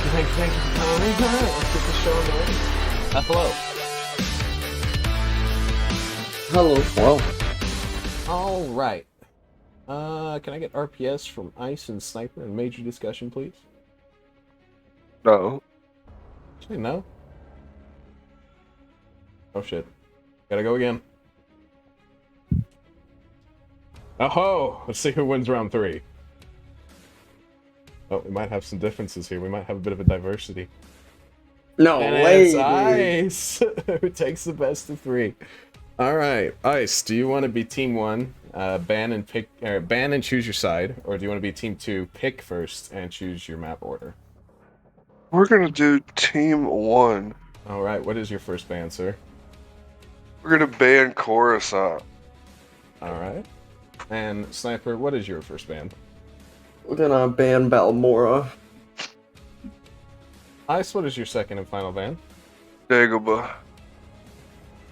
thank you for coming. Let's get the show going. Hello. Hello. All right. Can I get RPS from Ice and Sniper and Major Discussion, please? No. Say no. Oh shit. Gotta go again. Oh, let's see who wins round 3. Oh, we might have some differences here. We might have a bit of a diversity. No And way, it's dude. Ice who takes the best of 3. All right, Ice. Do you want to be Team 1, ban and choose your side, or do you want to be Team 2, pick first and choose your map order? We're gonna do Team 1. All right. What is your first ban, sir? We're gonna ban Coruscant. All right. And Sniper, what is your first ban? We're gonna ban Balmora. Ice, what is your second and final ban? Dagobah.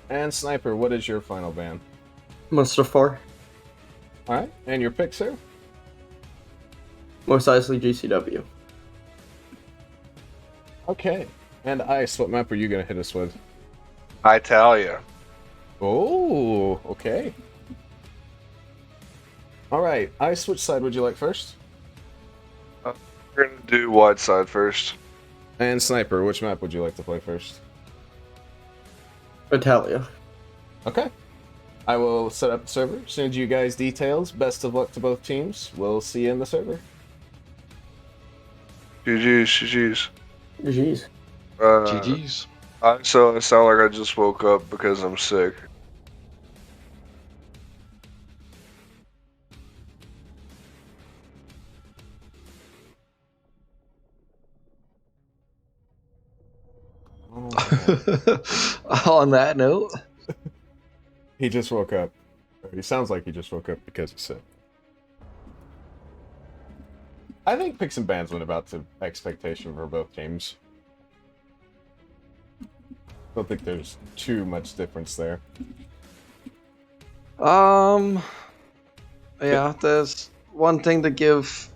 And Sniper, what is your final ban? Mustafar. All right. And your pick, sir? Most likely GCW. Okay. And Ice, what map are you gonna hit us with? Italia. Oh, okay. All right, Ice, which side would you like first? We're gonna do wide side first. And Sniper, which map would you like to play first? Italia. Okay. I will set up the server, send you guys details. Best of luck to both teams. We'll see you in the server. GG's. Jeez. GG's. I sound like I just woke up because I'm sick. On that note, He just woke up. He sounds like he just woke up because he's sick. I think picks and bans went about to expectation for both teams. Don't think there's too much difference there. yeah, there's one thing to give.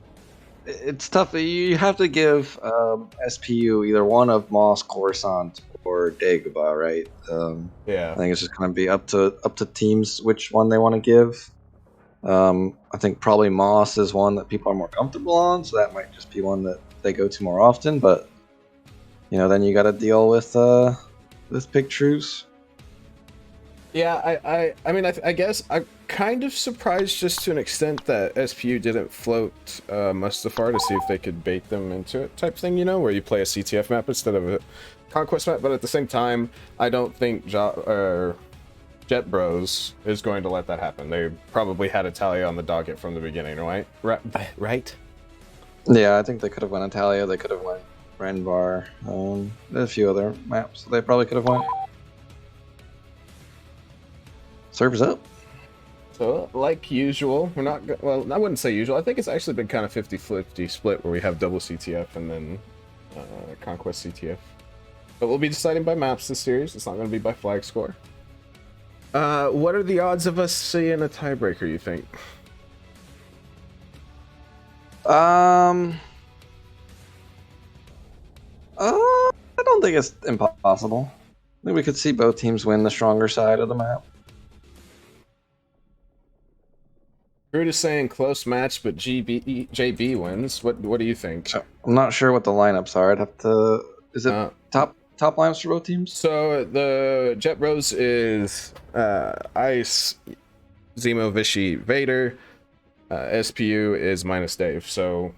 It's tough. You have to give SPU either one of Moss, Coruscant, or Dagobah, right? Yeah. I think it's just gonna be up to teams which one they want to give. I think probably Moss is one that people are more comfortable on, so that might just be one that they go to more often. But then you got to deal with pick trues. Yeah, I mean, I guess I'm kind of surprised just to an extent that SPU didn't float Mustafar to see if they could bait them into it type thing, where you play a CTF map instead of a Conquest map, but at the same time, I don't think Jet Bros is going to let that happen. They probably had Italia on the docket from the beginning, right? Right? Yeah, I think they could have went Italia, they could have went Renvar, a few other maps they probably could have went. Servers up. So, like usual, we're not... Well, I wouldn't say usual. I think it's actually been kind of 50-50 split where we have double CTF and then Conquest CTF. But we'll be deciding by maps this series. It's not going to be by flag score. What are the odds of us seeing a tiebreaker, you think? I don't think it's impossible. I think we could see both teams win the stronger side of the map. Crude is saying close match, but JB wins. What do you think? I'm not sure what the lineups are. I'd have to... Is it top lineups for both teams? So the Jet Bros is Ice, Zemo, Vichy, Vader. SPU is minus Dave. So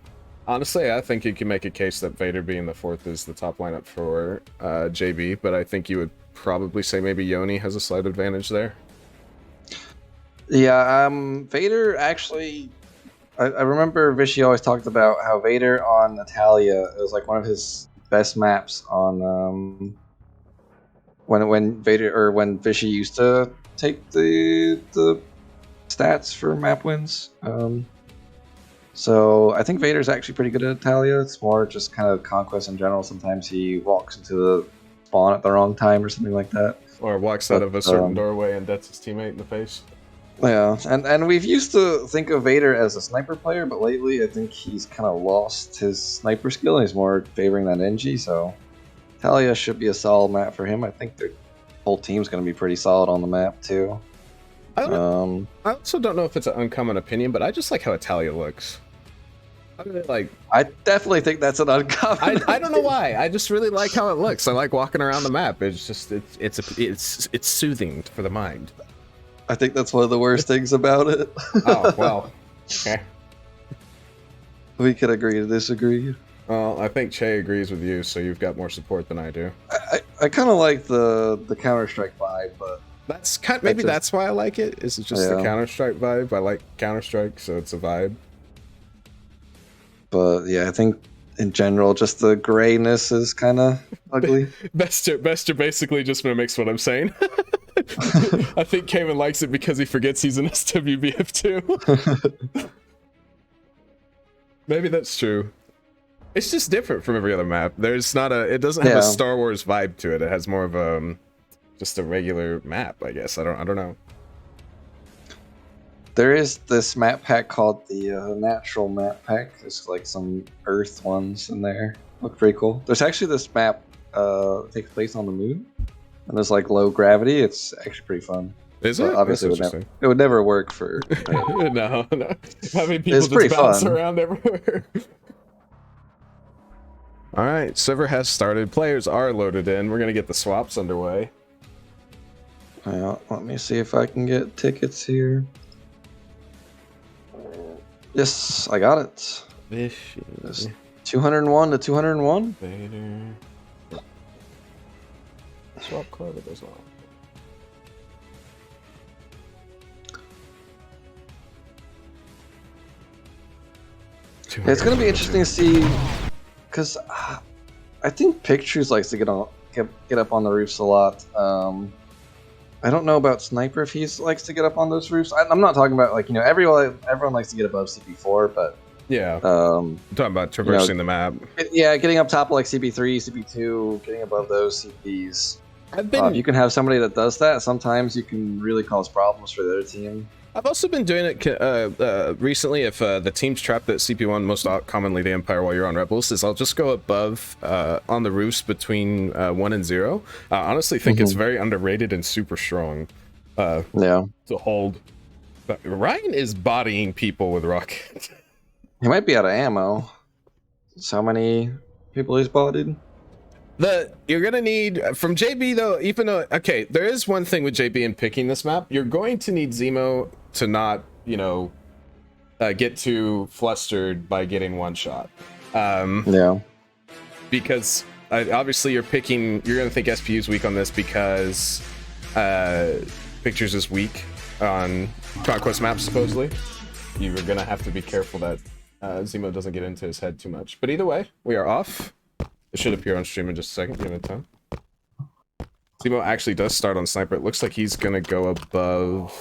honestly, I think you can make a case that Vader being the 4th is the top lineup for JB, but I think you would probably say maybe Yoni has a slight advantage there. Yeah, Vader actually... I remember Vichy always talked about how Vader on Natalia, it was like one of his best maps on when Vichy used to take the stats for map wins. So I think Vader's actually pretty good at Natalia. It's more just kind of Conquest in general. Sometimes he walks into the spawn at the wrong time or something like that. Or walks out of a certain doorway and that's his teammate in the face. Yeah, and we've used to think of Vader as a sniper player, but lately I think he's kind of lost his sniper skill. He's more favoring that NG, so Talia should be a solid map for him. I think the whole team's going to be pretty solid on the map too. I also don't know if it's an uncommon opinion, but I just like how Italia looks. I really like. I definitely think that's an uncommon. I don't know why. I just really like how it looks. I like walking around the map. It's just it's soothing for the mind. I think that's one of the worst things about it. Oh well. Okay. We could agree to disagree. Well, I think Che agrees with you, so you've got more support than I do. I kind of like the Counter-Strike vibe, but That's maybe that's why I like it. Is it just the Counter-Strike vibe? I like Counter-Strike, so it's a vibe. But yeah, I think in general, just the grayness is kind of ugly. Bester basically just mimics what I'm saying. I think Cayman likes it because he forgets he's in SWBF2. Maybe that's true. It's just different from every other map. There's not it doesn't have a Star Wars vibe to it. It has more of a just a regular map, I guess. I don't know. There is this map pack called the Natural Map Pack. There's like some Earth ones in there. Look pretty cool. There's actually this map that takes place on the moon, and there's like low gravity. It's actually pretty fun. Is it? Obviously, it would never work for. No. How many people just bounce around everywhere? All right, server has started. Players are loaded in. We're gonna get the swaps underway. Yeah, let me see if I can get tickets here. Yes, I got it. It's 201 to 201. Vader. Swap club. It does not. It's gonna be interesting to see, because I think Pictures likes to get up on the roofs a lot. I don't know about Sniper if he likes to get up on those roofs. I'm not talking about like everyone likes to get above CP4, but yeah, I'm talking about traversing the map. Yeah, getting up top of like CP3, CP2, getting above those CPs. You can have somebody that does that. Sometimes you can really cause problems for the other team. I've also been doing it recently. If the team's trapped at CP1, most commonly the Empire while you're on Rebels, is I'll just go above on the roofs between 1 and 0. I honestly think it's very underrated and super strong. To hold. But Ryan is bodying people with rockets. He might be out of ammo. So how many people he's bodied? You're gonna need from JB though. Even though there is one thing with JB in picking this map, you're going to need Zemo to not get too flustered by getting one shot. Because obviously you're gonna think SPU is weak on this because Pictures is weak on Conquest maps supposedly. You're gonna have to be careful that Zemo doesn't get into his head too much. But either way, we are off. It should appear on stream in just a second. Give it time. Zemo actually does start on Sniper. It looks like he's gonna go above.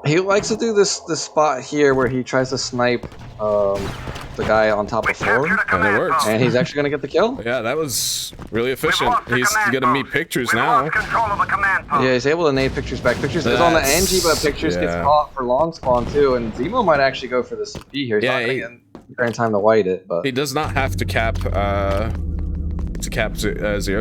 He likes to do this spot here where he tries to snipe the guy on top of 4. And it works. And he's actually gonna get the kill. Yeah, that was really efficient. He's gonna meet Pictures now. Yeah, he's able to nade Pictures back. Pictures is on the NG, but Pictures gets caught for long spawn too. And Zemo might actually go for the CP here. He's not gonna get in time to white it, but he does not have to cap 0.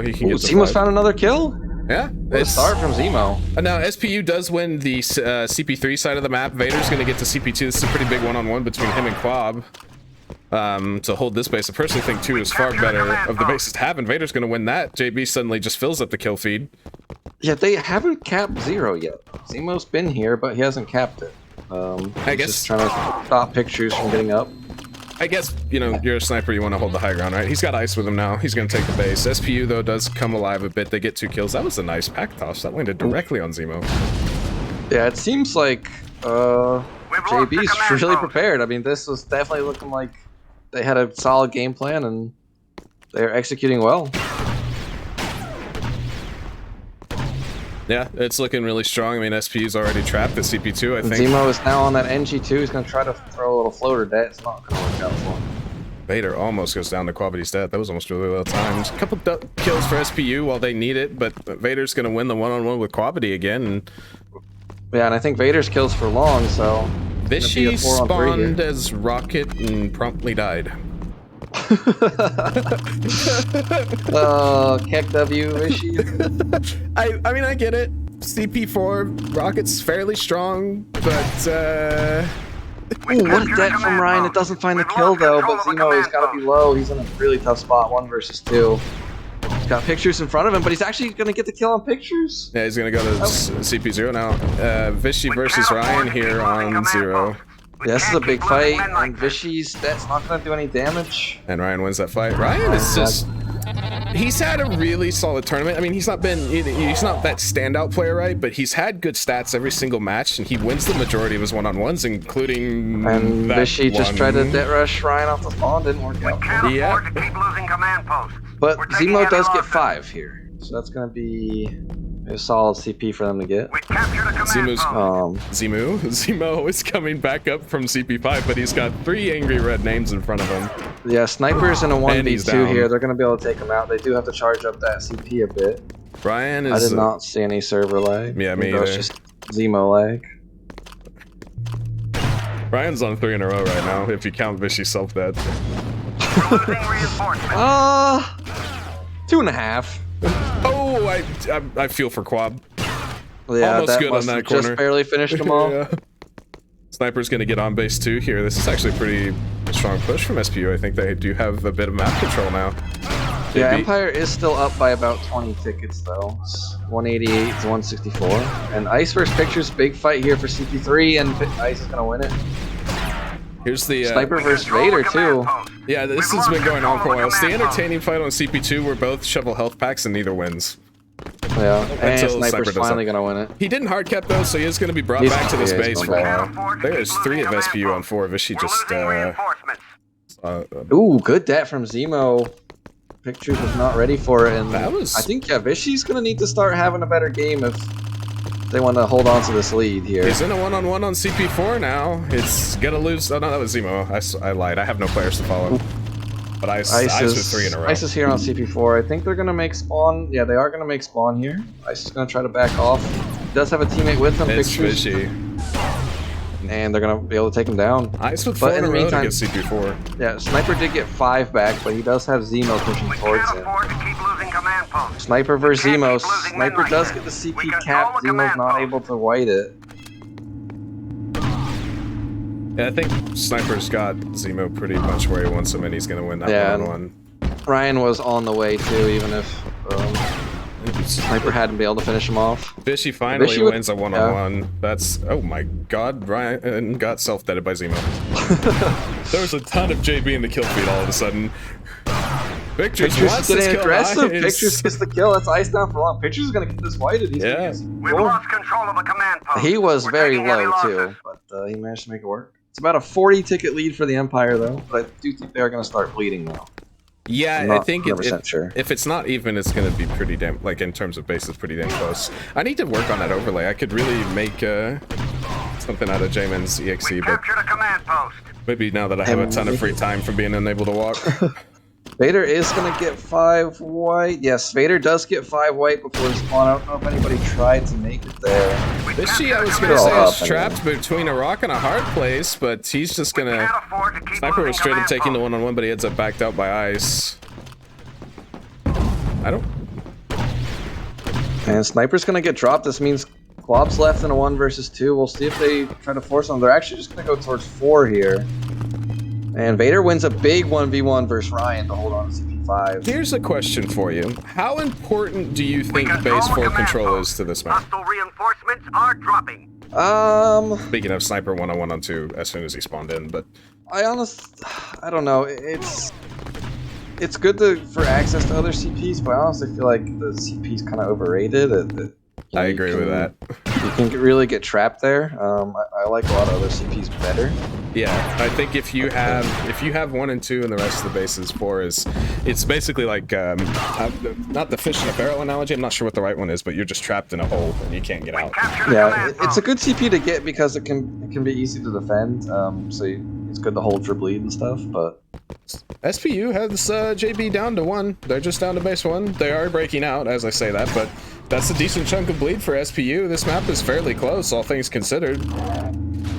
He can get. Zemo's found another kill. Yeah, it's start from Zemo. Now SPU does win the CP3 side of the map. Vader's gonna get to CP2. This is a pretty big one-on-one between him and Quab to hold this base. I personally think 2 is far better of the bases to have, and Vader's gonna win that. JB suddenly just fills up the kill feed. Yeah, they haven't capped 0 yet. Zemo's been here, but he hasn't capped it. I guess just trying to stop Pictures from getting up. I guess, you're a sniper, you want to hold the high ground, right? He's got ice with him now. He's going to take the base. SPU, though, does come alive a bit. They get 2 kills. That was a nice pack toss. That landed directly on Zemo. Yeah, it seems like JB's really prepared. I mean, this was definitely looking like they had a solid game plan, and they're executing well. Yeah, it's looking really strong. I mean, SPU's already trapped at CP2, I think. Zemo is now on that NG2. He's going to try to throw a little floater debt. It's not going to work out for him. Vader almost goes down to Quabity's death. That was almost really well timed. A couple kills for SPU while they need it, but Vader's going to win the one-on-one with Quabity again. And Yeah, and I think Vader's kills for long, so... Vishy spawned as Rocket and promptly died. Oh, Keck W, Vishy. I mean, I get it. CP4, Rocket's fairly strong, but, Ooh, what a debt from Ryan. It doesn't find the kill, though, but Zemo has got to be low. He's in a really tough spot, 1 versus 2. He's got Pictures in front of him, but he's actually going to get the kill on Pictures. Yeah, he's going to go to CP0 now. Vishy versus Ryan here on 0. Yeah, this is a big fight, and Vishy's that's not going to do any damage. And Ryan wins that fight. Ryan is just... He's had a really solid tournament. I mean, he's not that standout player, right? But he's had good stats every single match, and he wins the majority of his one-on-ones, including and that Vishy one. just tried to debt rush Ryan off the spawn, didn't work out. Yeah. But Zemo does get 5 here, so that's going to be a solid CP for them to get. Zemo is coming back up from CP5, but he's got 3 angry red names in front of him. Yeah, Snipers in a And he's 1v2 down. here. They're going to be able to take him out. They do have to charge up that CP a bit. Ryan is... I did not see any server lag. Yeah, me It was either. just Zemo lag. Ryan's on 3 in a row right now, if you count Vishy's self-dead. 2.5. Oh, I feel for Quab. Yeah, Almost that good on must that have corner. just barely finished them all. Yeah. Sniper's gonna get on base 2 here. This is actually a pretty strong push from SPU. I think they do have a bit of map control now. Yeah, Maybe. Empire is still up by about 20 tickets though. It's 188 to 164. And Ice vs Pictures, big fight here for CP3, and Ice is gonna win it. Here's the Sniper versus Vader too. Yeah, this has been going on for a while. It's the entertaining fight on CP2 where both shovel health packs and neither wins. Yeah, and Until Sniper's Sniper does finally that. gonna win it. He didn't hard cap though, so he is going to be brought back to this base for a while. There's 3 of SPU on 4. Vishy just Ooh, good dat from Zemo. Pictures was not ready for it, and That was- I think Vishy's gonna need to start having a better game if they want to hold on to this lead here. He's in a one-on-one on CP4 now. It's gonna lose. Oh no, that was Zemo. I lied. I have no players to follow. But Ice with 3 in a row. Ice is here on CP4. I think they're gonna make spawn. Yeah, they are gonna make spawn here. Ice is gonna try to back off. He does have a teammate with him. It's Pictures, Vishy. and they're gonna be able to take him down. Ice with 4 But in in a the row meantime- against CP4. Yeah, Sniper did get 5 back, but he does have Zemo pushing towards him. Sniper versus Zemo. Sniper does get the CP cap. Zemo's not able to white it. Yeah, I think Sniper's got Zemo pretty much where he wants him, and he's gonna win that Yeah, one-on-one. Ryan was on the way too, even if Sniper hadn't been able to finish him off. Vishy finally Vishy would- wins a one-on-one. That's... Oh my god, Ryan got self-deaded by Zemo. There was a ton of JB in the kill feed all of a sudden. Pictures Pictures wants getting this kill. aggressive. Nice. Pictures gets the kill. That's Ice down for long. Pictures is gonna get this whited. He's Yeah. control of the command post. He was very low too, but he managed to make it work. It's about a 40 ticket lead for the Empire though, but I do think they're gonna start bleeding now. Yeah, I'm I not think 100% sure. if it's not even, it's gonna be pretty damn, like in terms of bases, pretty damn close. I need to work on that overlay. I could really make something out of J-Man's EXE, but maybe now that I have a ton of free time from being unable to walk. Vader is gonna get 5 white. Yes, Vader does get 5 white before the spawn. I don't know if anybody tried to make it there. Vishy, I was gonna They're all say, is up, trapped between a rock and a hard place, but he's just gonna... Sniper was straight up taking the one-on-one, but he ends up backed out by Ice. I don't... And Sniper's gonna get dropped. This means Quab's left in a 1 versus 2. We'll see if they try to force them. They're actually just gonna go towards 4 here. And Vader wins a big 1v1 versus Ryan to hold on to CP5. Here's a question for you. How important do you think base 4 control is to this map? Reinforcements are dropping. Speaking of Sniper 1-on-1 on 2 as soon as he spawned in, but... I don't know. It's good for access to other CPs, but I honestly feel like the CP's kind of overrated. I agree with that. You can really get trapped there. I like a lot of other CPs better. Yeah, I think if you have 1 and 2 and the rest of the base is 4, it's basically like not the fish in a barrel analogy. I'm not sure what the right one is, but you're just trapped in a hole and you can't get out. Yeah, it's a good CP to get because it can be easy to defend. It's good to hold for bleed and stuff. But SPU has JB down to 1. They're just down to base 1. They are breaking out as I say that, but That's a decent chunk of bleed for SPU. This map is fairly close, all things considered.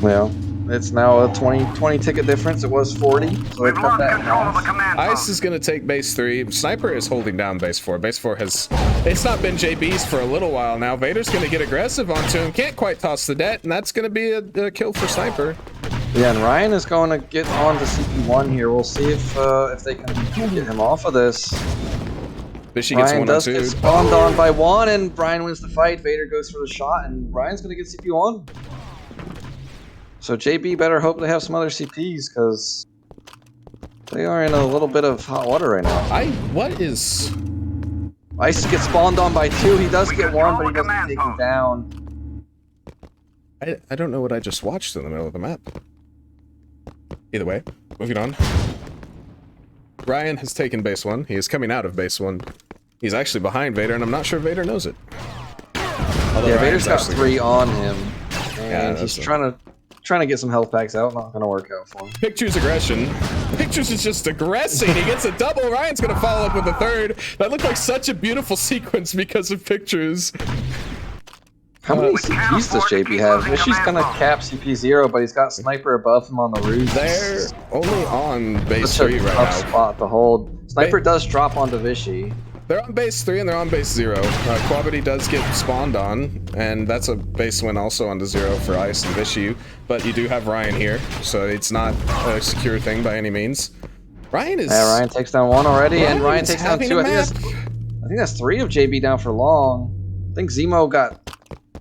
Well, it's now a 20 ticket difference. It was 40, so We've they've cut lost that in control of the half. command Ice post. is going to take base 3. Sniper is holding down base 4. Base 4 has... It's not been JB's for a little while now. Vader's going to get aggressive onto him. Can't quite toss the det, and that's going to be a kill for Sniper. Yeah, and Ryan is going to get on to CP1 here. We'll see if they can get him off of this. Fishy gets Ryan 1 on does 2. get spawned on by 1, and Brian wins the fight. Vader goes for the shot, and Ryan's going to get CP1. So JB better hope they have some other CPs, because they are in a little bit of hot water right now. What is... Ice gets spawned on by 2. He does We get 1, but he control the doesn't command take him post. down. I don't know what I just watched in the middle of the map. Either way, moving on. Ryan has taken base 1. He is coming out of base 1. He's actually behind Vader, and I'm not sure Vader knows it. Although Yeah, Ryan's Vader's got actually- 3 on him, Yeah, and he's that's trying to get some health packs out. Not going to work out for him. Pictures aggression. Pictures is just aggressing. He gets a double. Ryan's gonna follow up with a 3rd. That looked like such a beautiful sequence because of Pictures. How many We can't CPs does afford to JB keep have? losing Fishy's command gonna post. cap CP0, but he's got Sniper above him on the roof. They're only on base Such 3 a right tough now. spot to hold. Sniper does drop onto Vishy. They're on base 3 and they're on base 0. Quabity does get spawned on, and that's a base win also onto 0 for Ice and Vishy. But you do have Ryan here, so it's not a secure thing by any means. Ryan is... Yeah, Ryan takes down 1 already, and Ryan Ryan's takes down having 2. a I think that's 3 of JB down for long. I think Zemo got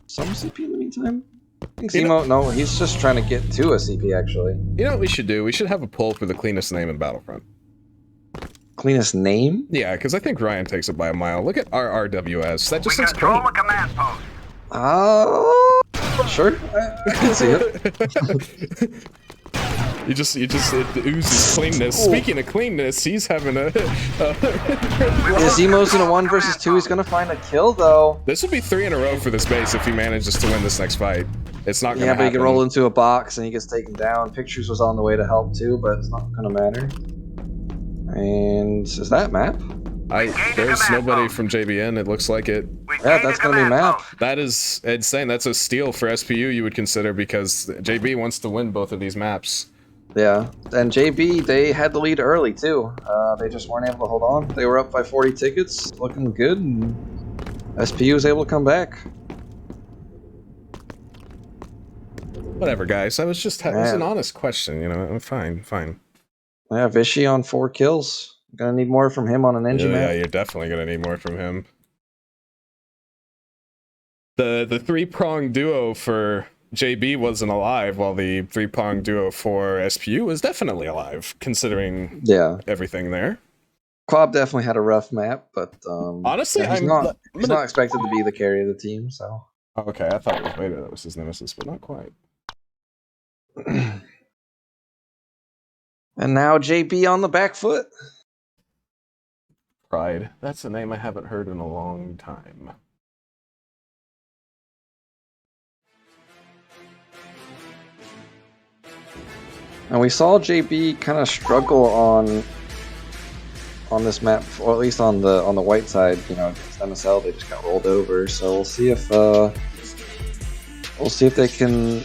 some CP in the meantime. I think You know- Zemo, no, he's just trying to get to a CP actually. You know what we should do? We should have a poll for the cleanest name in Battlefront. Cleanest name? Yeah, because I think Ryan takes it by a mile. Look at RRWS. That We just looks control clean. the command post. Sure. I can see it. It oozes cleanness. Cool. Speaking of cleanness, he's having a... Yeah, Zemo's in a 1 versus 2. He's gonna find a kill though. This would be 3 in a row for this base if he manages to win this next fight. It's not gonna Yeah, but he happen. can roll into a box and he gets taken down. Pictures was on the way to help too, but it's not gonna matter. And is that map? There's nobody from JBN. It looks like it. We Yeah, gained that's the gonna be command map. post. That is insane. That's a steal for SPU. You would consider because JB wants to win both of these maps. Yeah, and JB, they had the lead early too. They just weren't able to hold on. They were up by 40 tickets, looking good, and SPU was able to come back. Whatever, guys. That was just it was an Man. honest question. You know, fine. Yeah, Vishy on 4 kills. Gonna need more from him on an engine Yeah, map. you're definitely gonna need more from him. The 3-prong duo for JB wasn't alive, while the 3-prong duo for SPU was definitely alive, considering Yeah, everything there. Quab definitely had a rough map, but Honestly, yeah, he's I'm not gonna- expected to be the carry of the team. So Okay, I thought it was Vader that was his nemesis, but not quite. and now JB on the back foot. Pride. That's a name I haven't heard in a long time. And we saw JB kind of struggle on this map, or at least on the white side. You know, against MSL, they just got rolled over. So we'll see if they can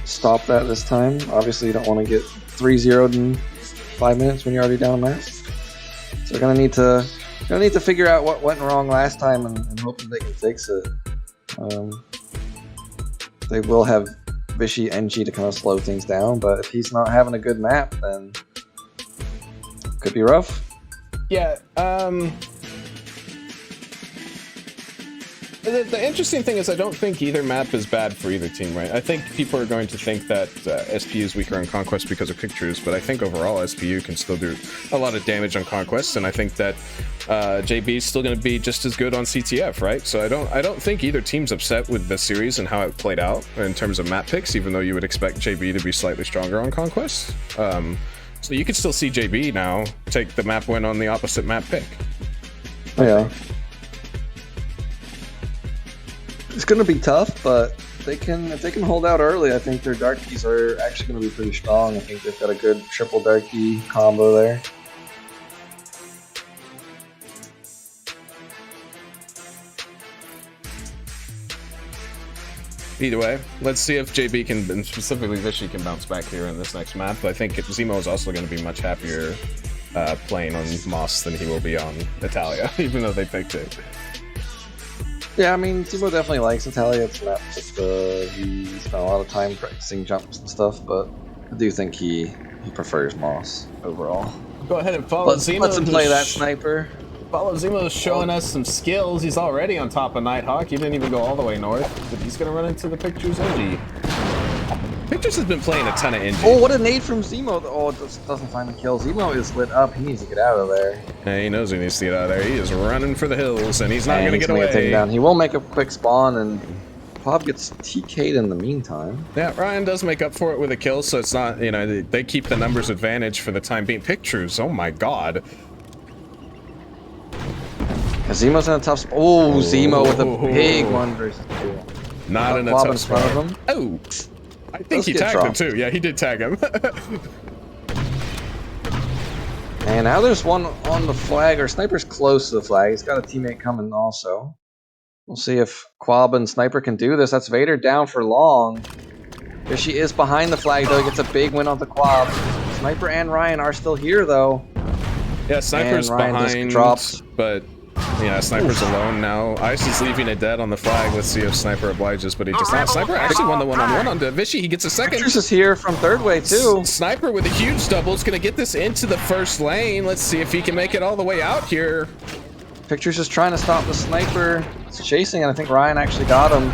stop that this time. Obviously, you don't want to get 3-0'd in 5 minutes when you're already down a map. So we're gonna need to figure out what went wrong last time and hope that they can fix it. They will have Vishy NG to kind of slow things down, but if he's not having a good map, then could be rough. Yeah, the interesting thing is I don't think either map is bad for either team, right? I think people are going to think that SPU is weaker on Conquest because of pictures, but I think overall SPU can still do a lot of damage on Conquest, and I think that JB is still going to be just as good on CTF, right? So I don't think either team's upset with the series and how it played out in terms of map picks, even though you would expect JB to be slightly stronger on Conquest. So you could still see JB now take the map win on the opposite map pick. Yeah. It's going to be tough, but if they can hold out early, I think their Darkies are actually going to be pretty strong. I think they've got a good triple Darkie combo there. Either way, let's see if JB can, and specifically Vishy, can bounce back here in this next map. I think Zemo is also going to be much happier playing on Moss than he will be on Natalia, even though they picked it. Yeah, I mean, Zemo definitely likes Natalia. It's not just he spent a lot of time practicing jumps and stuff, but I do think he prefers Moss overall. Go ahead and follow Zemo. Let's him play that sniper. Follow Zemo's showing us some skills. He's already on top of Nighthawk. He didn't even go all the way north, but he's going to run into the Pictures Engie. Pictures has been playing a ton of Engie. Oh, what a nade from Zemo. Oh, it doesn't find the kill. Zemo is lit up. He needs to get out of there. Yeah, he knows he needs to get out of there. He is running for the hills, and he's not going to get away. Take him down. He will make a quick spawn, and Bob gets TK'd in the meantime. Yeah, Ryan does make up for it with a kill, so it's not, you know, they keep the numbers advantage for the time being. Pictures, oh my god. Zemo's in a tough spot. Oh, Zemo with a big 1 versus 2. Not in a tough spot. Front of him. Oh, I think he tagged him too. Yeah, he did tag him. And now there's one on the flag, or Sniper's close to the flag. He's got a teammate coming also. We'll see if Quab and Sniper can do this. That's Vader down for long. There she is behind the flag, though. He gets a big win on the Quab. Sniper and Ryan are still here, though. Yeah, Sniper's behind, but yeah, Sniper's alone now. Ice is leaving it dead on the flag. Let's see if Sniper obliges, but he does not. Sniper actually won the one-on-one on Vishy. He gets a second. Pictures is here from third way, too. Sniper with a huge double is going to get this into the first lane. Let's see if he can make it all the way out here. Pictures is trying to stop the Sniper. It's chasing, and I think Ryan actually got him.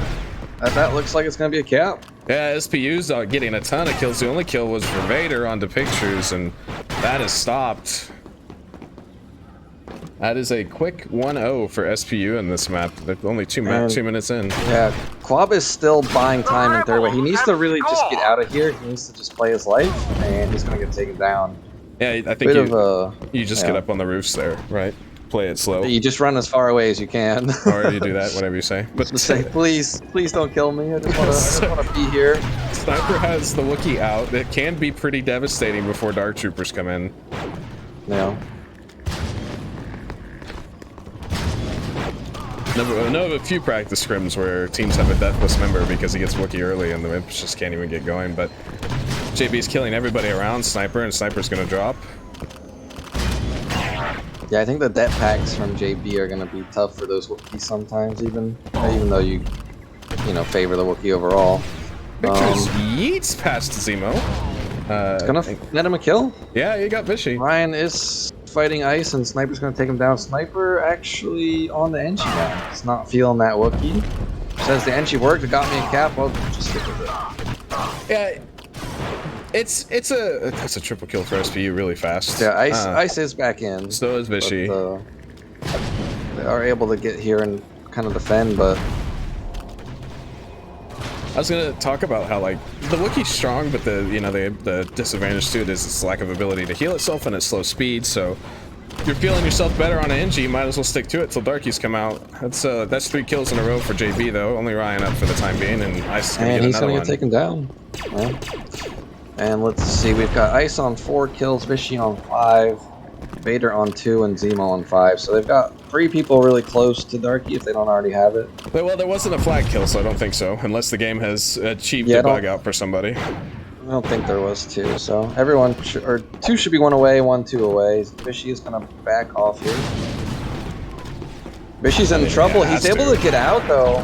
That looks like it's going to be a cap. Yeah, SPU's getting a ton of kills. The only kill was for Vader onto Pictures, and that is stopped. That is a quick 1-0 for SPU in this map. They're only 2 minutes in. Yeah, Quab is still buying time in third way. He needs to really just get out of here. He needs to just play his life, and he's going to get taken down. Yeah, I think you just get up on the roofs there, right? Play it slow. You just run as far away as you can. Or you do that, whatever you say. But just say, please don't kill me. I just want to be here. Sniper has the Wookiee out. It can be pretty devastating before Dark Troopers come in. Yeah. I know of a few practice scrims where teams have a deathless member because he gets Wookiee early and the imps just can't even get going, but JB's killing everybody around Sniper, and Sniper's gonna drop. Yeah, I think the det packs from JB are gonna be tough for those Wookiees sometimes, even though you favor the Wookiee overall. Pictures yeets past Zemo. It's gonna net him a kill. Yeah, you got Vishy. Ryan is fighting Ice, and Sniper's gonna take him down. Sniper actually on the Enchi now. He's not feeling that Wookiee. Says the Enchi worked, it got me a cap. Well, just stick with it. Yeah, it's a triple kill for SPU really fast. Yeah, Ice is back in. So is Vishy. They are able to get here and kind of defend, but I was gonna talk about how like the Wookiee's strong, but the disadvantage to it is its lack of ability to heal itself and its slow speed. So if you're feeling yourself better on an NG, you might as well stick to it till Darkies come out. That's 3 kills in a row for JB though. Only Ryan up for the time being, and Ice is gonna get another one. He's gonna get taken down. Yeah. And let's see, we've got Ice on 4 kills, Vishy on 5, Vader on 2, and Zemo on 5. So they've got 3 people really close to Darky if they don't already have it. Well, there wasn't a flag kill, so I don't think so, unless the game has achieved a bug out for somebody. I don't think there was 2, so everyone, 2 should be 1 away, 1, 2 away. Vishy is gonna back off here. Vishy's in trouble. He's able to get out though.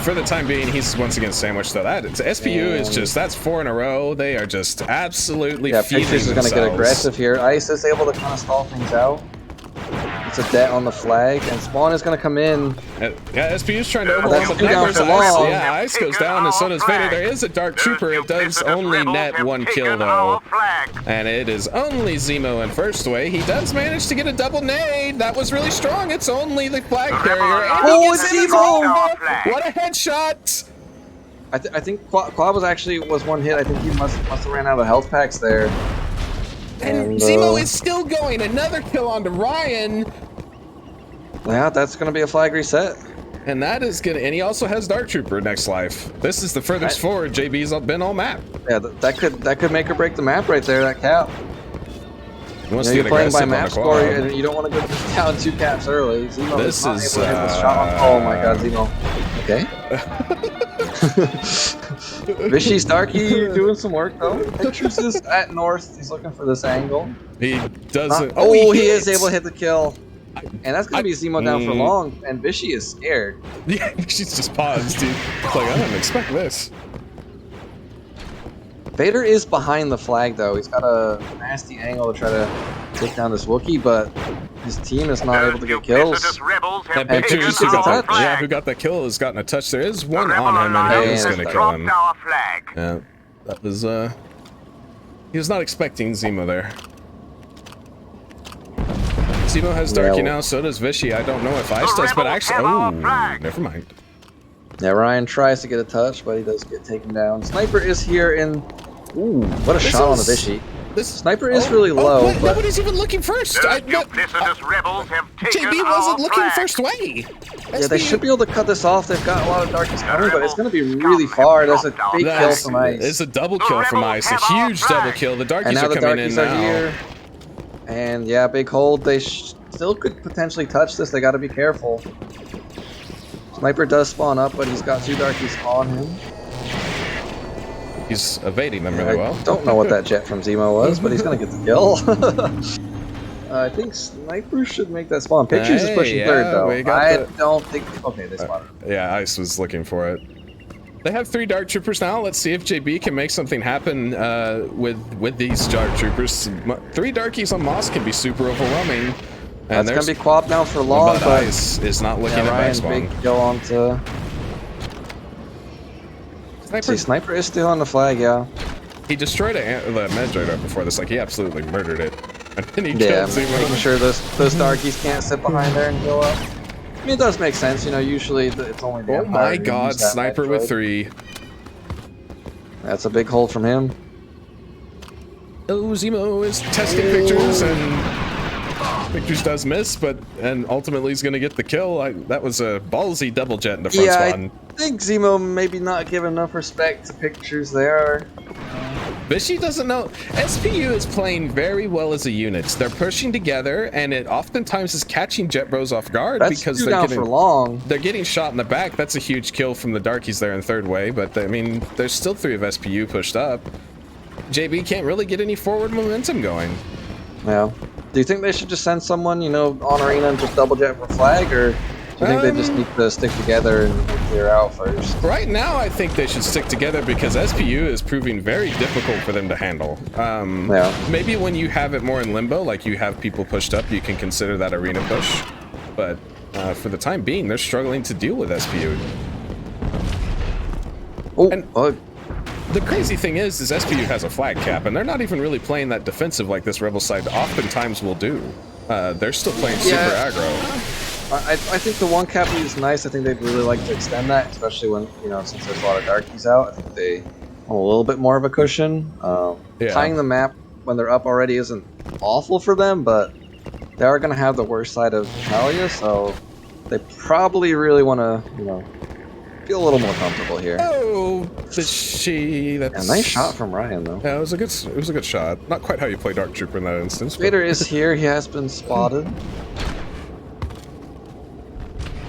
For the time being, he's once again sandwiched though. SPU is just, that's 4 in a row. They are just absolutely feeding Pictures is going to get aggressive here. Ice is able to kind of stall things out. It's a det on the flag, and Spawn is going to come in. Yeah, SPU's trying to overwhelm the numbers. Ice goes down, and so does Vader. There is a Dark Trooper. It does only net 1 kill though. And it is only Zemo in first way. He does manage to get a double nade. That was really strong. It's only the flag carrier. And it's Zemo! What a headshot! I think Quab was 1 hit. I think he must have ran out of health packs there. And Zemo is still going. Another kill onto Ryan. Yeah, that's going to be a flag reset. And that is gonna. And he also has Dark Trooper next life. This is the furthest forward JB's been all map. Yeah, that could make or break the map right there. That cap. You're playing by map score, and you don't want to go down 2 caps early. Zemo this is. Oh my God, Zemo. Okay. Vishy's Darky doing some work though. Pictures is at north. He's looking for this angle. He doesn't. He is hits! able to hit the kill. And that's gonna be Zemo down for long. And Vishy is scared. Yeah, she's just paused, dude. It's like, I didn't expect this. Vader is behind the flag though. He's got a nasty angle to try to take down this Wookiee, but his team is not able to get kills. That And picture Pictures who is got a that, touch. yeah, who got that kill has gotten a touch. There is one on him, and he is going to kill him. Yeah, that was, he was not expecting Zemo there. Zemo has Darky Yeah, now, so does Vishy. I don't know if Ice does, but actually, oh, never mind. Yeah, Ryan tries to get a touch, but he does get taken down. Sniper is here in... Ooh, what a shot on the Vishy. This Sniper is really low, wait, but... nobody's even looking first. JB wasn't looking first way. Yeah, they should be able to cut this off. They've got a lot of Darkies coming, but it's going to be really far. There's a big kill from Ice. It's a double kill from Ice, a huge double kill. The Darkies And now are the coming in Darkies are now. here. And yeah, big hold. They still could potentially touch this. They got to be careful. Sniper does spawn up, but he's got 2 Darkies on him. He's evading them really well. I don't know what that jet from Zemo was, but he's going to get the kill. I think Sniper should make that spawn. Pictures is pushing third, though. I don't think... Okay, they spotted him. Yeah, Ice was looking for it. They have 3 Dark Troopers now. Let's see if JB can make something happen with these Dark Troopers. 3 Darkies on Moss can be super overwhelming. And That's going to be quad now for long, but Ice is not looking at Ryan's backspawn. big kill onto... See, Sniper is still on the flag, yeah. He destroyed the Meddrator before this. Like, he absolutely murdered it. And then he Yeah, killed Zemo. making sure those Darkies can't sit behind there and go up. I mean, it does make sense, you know, usually it's only the Oh Empire my who god, use that Sniper with Metroid. 3. That's a big hold from him. Oh, Zemo is testing pictures, and pictures does miss, and ultimately he's gonna get the kill. That was a ballsy double jet in the front spawn. I think Zemo maybe not give enough respect to pictures there. Vishy doesn't know. SPU is playing very well as a unit. They're pushing together, and it oftentimes is catching Jet Bros off guard That's because two they're down getting for long. They're getting shot in the back. That's a huge kill from the Darkies there in third way, but I mean, there's still 3 of SPU pushed up. JB can't really get any forward momentum going. Yeah. Do you think they should just send someone, you know, on arena and just double jet for flag, or do you think they just need to stick together and clear out first? Right now, I think they should stick together because SPU is proving very difficult for them to handle. Yeah. Maybe when you have it more in limbo, like you have people pushed up, you can consider that arena push. But for the time being, they're struggling to deal with SPU. Oh, The crazy thing is SPU has a flag cap, and they're not even really playing that defensive like this Rebel side oftentimes will do. They're still playing super aggro. I think the 1 cap is nice. I think they'd really like to extend that, especially when, you know, since there's a lot of Darkies out. I think they want a little bit more of a cushion. Tying the map when they're up already isn't awful for them, but they are going to have the worst side of Talia, so they probably really want to, you know, feel a little more comfortable here. Oh, that's A nice shot from Ryan, though. Yeah, it was a good shot. Not quite how you play Dark Trooper in that instance. But... Vader is here. He has been spotted.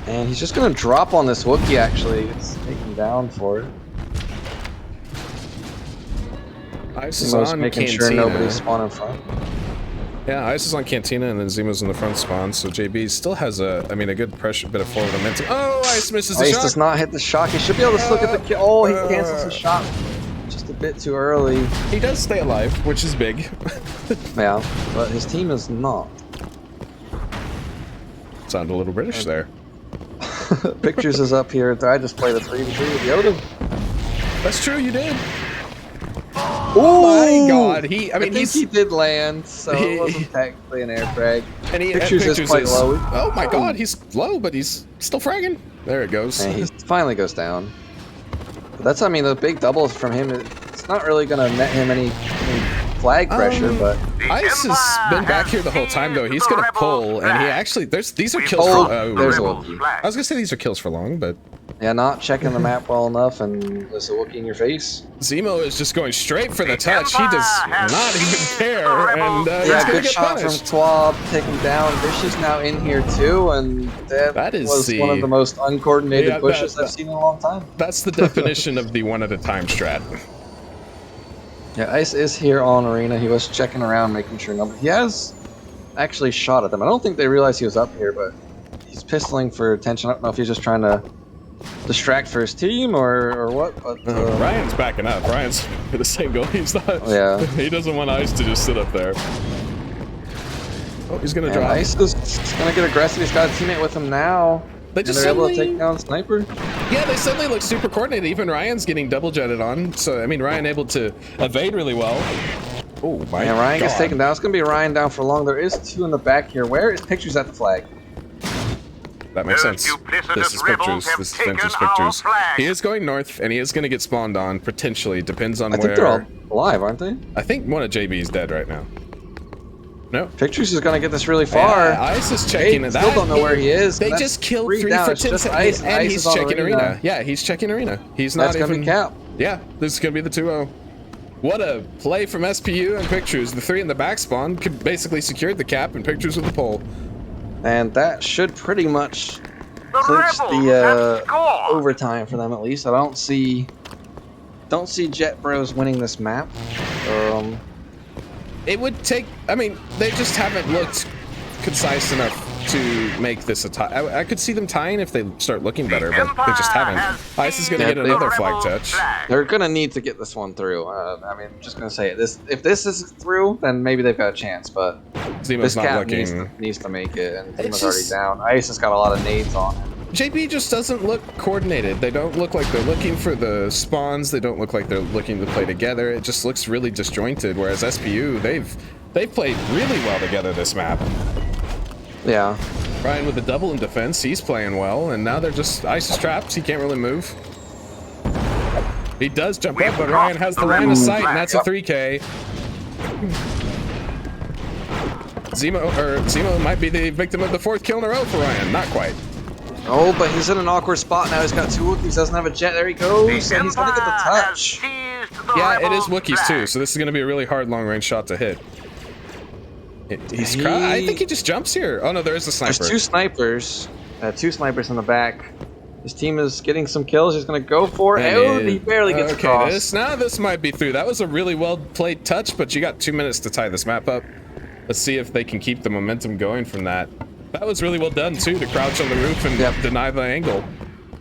And he's just going to drop on this Wookiee, actually. It's taken down for it. Ice is Zemo's on making Cantina. sure nobody's spawn in front. Yeah, Ice is on Cantina, and then Zemo's in the front spawn, so JB still has a good pressure, bit of forward momentum. Oh, Ice misses the Ice shot! does not hit the shot. He should be able to look at the kill. Oh, he cancels his shot just a bit too early. He does stay alive, which is big. Yeah, but his team is not. Sound a little British there. Pictures is up here. I just played a 3v3 with Yoda. That's true, you did. Oh my god, I think he did land, so it wasn't technically an air frag. And Pictures is quite low. Oh my god, he's low, but he's still fragging. There it goes. And he finally goes down. But that's, I mean, the big doubles from him, it's not really going to net him any flag pressure, but Ice has been back here the whole time though. He's gonna pull, and he actually these are kills. Oh, for, there's a I Wookiee. was gonna say these are kills for long, but Yeah, not checking the map well enough, and there's a Wookiee in your face. Zemo is just going straight for the touch. He does not even care, and he's Yeah, gonna good get shot punished. from Twab, take him down. Vish is now in here too, and that is was one of the most uncoordinated Yeah, pushes I've seen in a long time. That's the definition of the one at a time strat. Yeah, Ice is here on Arena. He was checking around, making sure nobody. He has actually shot at them. I don't think they realized he was up here, but he's pistoling for attention. I don't know if he's just trying to distract for his team or what. But Ryan's backing up. Ryan's for the same goal. He's not. Yeah. He doesn't want Ice to just sit up there. Oh, he's gonna drop. Ice is gonna get aggressive. He's got a teammate with him now. They just and they're able to suddenly- take down Sniper. Yeah, they suddenly look super coordinated. Even Ryan's getting double jetted on. So I mean, Ryan able to evade really well. Oh my And Ryan God. gets taken down. It's gonna be Ryan down for long. There is two in the back here. Where is Pictures at the flag? That makes Those sense. duplicitous This is rebels pictures. have This is taken Vengeance our pictures. flag. He is going north, and he is going to get spawned on. Potentially, depends on I where. think they're all alive, aren't they? I think one of JB's dead right now. No. Pictures is gonna get this really far. Yeah, Ice is checking They it. still don't know where he is. They That's just killed 3 down. for It's 10 just seconds, Ice. and Ice he's is on checking Arena. arena. Yeah, he's checking arena. He's not That's gonna even. be Cap. Yeah, this is gonna be the 2-0. What a play from SPU and Pictures. The 3 in the back spawn could basically secured the cap and Pictures with the pole. And that should pretty much The clinch rebels the have scored. overtime for them at least. I don't see Jet Bros winning this map. It would take. I mean, they just haven't looked concise enough to make this a tie. I could see them tying if they start looking better, but they just haven't. Ice is gonna Yeah, get another flag touch. They're gonna need to get this one through. I mean, I'm just gonna say it. If this is through, then maybe they've got a chance. But Zemo's this not Cap looking. needs to make it, and It's Zemo's already just- down. Ice has got a lot of nades on him. JB just doesn't look coordinated. They don't look like they're looking for the spawns. They don't look like they're looking to play together. It just looks really disjointed. Whereas SPU, they've played really well together this map. Yeah. Ryan with the double in defense, he's playing well, and now they're just Ice is trapped. He can't really move. He does jump up, but Ryan has the line of sight, and that's a 3K. Zemo might be the victim of the 4th kill in a row for Ryan. Not quite. Oh, but he's in an awkward spot now. He's got 2 Wookiees, doesn't have a jet. There he goes, and he's gonna get the touch. Yeah, it is Wookiees too, so this is going to be a really hard long-range shot to hit. I think he just jumps here. Oh no, there is a sniper. There's 2 snipers. 2 snipers in the back. His team is getting some kills. He's gonna go for it. Oh, he barely gets across. This might be through. That was a really well played touch, but you got 2 minutes to tie this map up. Let's see if they can keep the momentum going from that. That was really well done too, to crouch on the roof and deny the angle.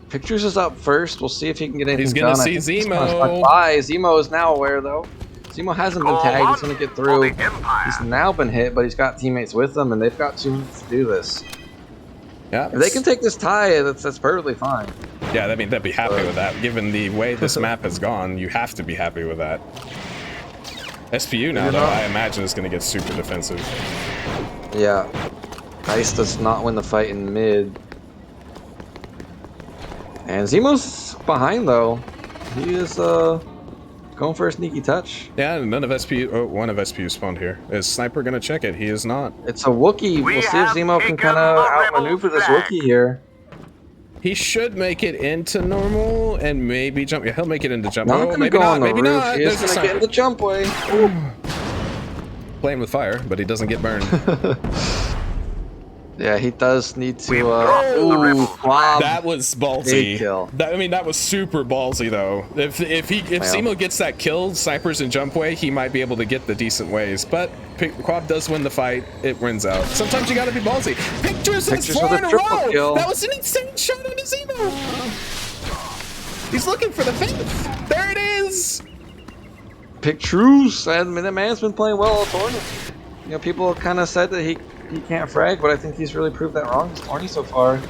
Pictures is up first. We'll see if he can get anything He's gonna done. see I think he's Zemo. gonna snuck by. Zemo is now aware though. Zemo hasn't been tagged. He's gonna get through. He's now been hit, but he's got teammates with him, and they've got 2 minutes to do this. Yeah, If they can take this tie, that's perfectly fine. Yeah, I mean, they'd be happy with that. Given the way this map has gone, you have to be happy with that. SPU now, though, I imagine is going to get super defensive. Yeah. Ice does not win the fight in mid. And Zemo's behind, though. He is going for a sneaky touch. Yeah, none of SPU... Oh, one of SPU spawned here. Is Sniper going to check it? He is not. It's a Wookiee. We'll see if Zemo can kind of outmaneuver this Wookiee here. He should make it into normal and maybe jump. Yeah, he'll make it into jump. Not Oh, gonna maybe go not. on the Maybe roof. not. He is There's a gonna get in the jump way. Playing with fire, but he doesn't get burned. Yeah, he does need to. Ooh, Quab. That was ballsy. Big kill. I mean, that was super ballsy though. If Zemo gets that kill, snipers and jump way, he might be able to get the decent ways. But Quab does win the fight. It wins out. Sometimes you got to be ballsy. Pictures is 4 with in a a triple row. kill. That was an insane shot on his Zemo. He's looking for the 5th. There it is. Pictures, and that man's been playing well all tournament. You know, people kind of said that he can't frag, but I think he's really proved that wrong this tourney so far.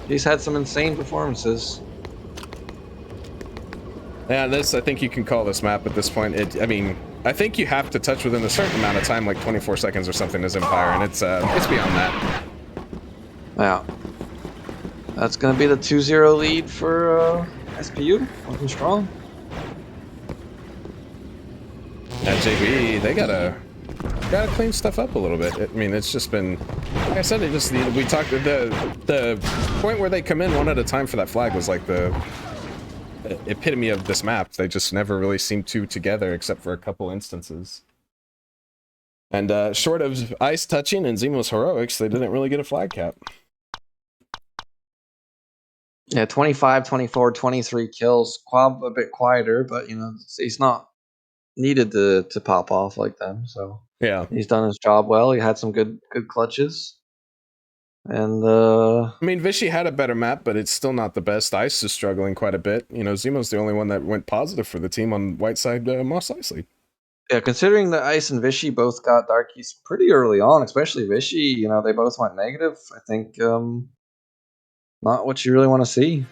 He's had some insane performances. Yeah, I think you can call this map at this point. I mean, I think you have to touch within a certain amount of time, like 24 seconds or something, as Empire, and it's beyond that. Yeah. That's going to be the 2-0 lead for SPU. Looking strong. At JB, they gotta clean stuff up a little bit. I mean, it's just been, like I said, we talked, the point where they come in one at a time for that flag was like the epitome of this map. They just never really seemed together except for a couple instances. And short of Ice touching and Zemo's heroics, they didn't really get a flag cap. Yeah, 25, 24, 23 kills. Quab a bit quieter, but you know, he's not needed to pop off like them, so Yeah. he's done his job well. He had some good clutches. And I mean, Vichy had a better map, but it's still not the best. Ice is struggling quite a bit. You know, Zemo's the only one that went positive for the team on white side, Moss Eisley. yeah, considering that Ice and Vichy both got Darkies pretty early on, especially Vichy, you know, they both went negative. I think not what you really want to see.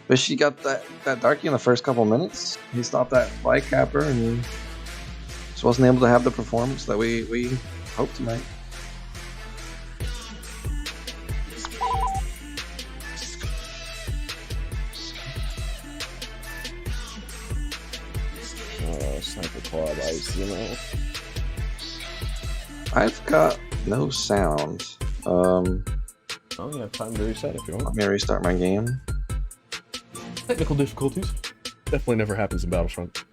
Vichy got that Darkie in the first couple minutes. He stopped that fly capper and just wasn't able to have the performance that we hoped tonight. Sniper Quad Ice, you know. I've got no sound. Oh, you have time to reset if you want. Let me restart my game. Technical difficulties. Definitely never happens in Battlefront.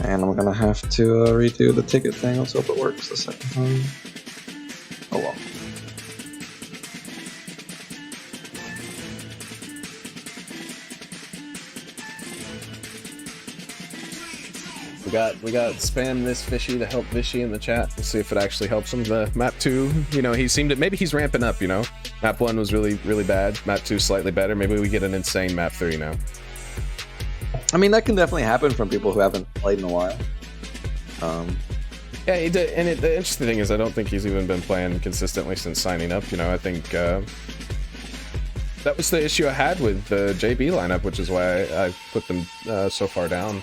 And I'm gonna have to redo the ticket thing. Let's hope it works the second time. Oh well. We got spam this Vichy to help Vichy in the chat. We'll see if it actually helps him. The map 2, you know, he seemed to, maybe he's ramping up, you know. Map 1 was really bad. Map 2 slightly better. Maybe we get an insane map 3 now. I mean, that can definitely happen from people who haven't played in a while. Yeah, he did, and the interesting thing is I don't think he's even been playing consistently since signing up. You know, I think that was the issue I had with the JB lineup, which is why I put them so far down.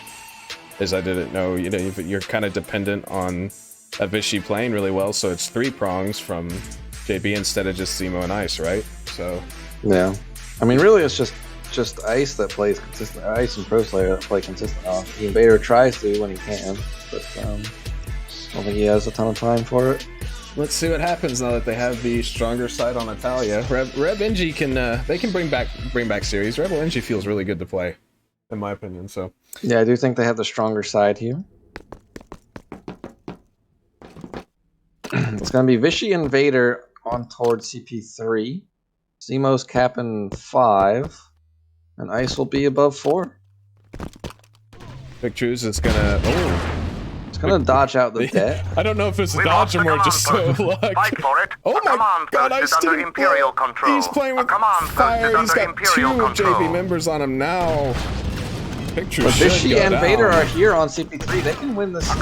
Is I didn't know, you know, you're kind of dependent on a Vichy playing really well, so it's 3 prongs from JB instead of just Zemo and Ice, right? So yeah, I mean, really, it's just Ice that plays consistent. Ice and Pro Slayer that play consistent. The Invader tries to when he can, but I don't think he has a ton of time for it. Let's see what happens now that they have the stronger side on Italia. Reb NG can they can bring back series. Rebel NG feels really good to play, in my opinion. So yeah, I do think they have the stronger side here. It's gonna be Vichy and Vader on towards CP3. Zemo's capping 5, and Ice will be above 4. Victruz is gonna It's gonna dodge out the debt. I don't know if it's a dodge or more just so luck. Fight for it. Oh The my command god, post Ice is under didn't Imperial blow. control. He's playing with The command post fire. is He's under got Imperial 2 control. JB members on him now. Victruz But should Vichy go and down. Vader are here on CP3. They can win this. If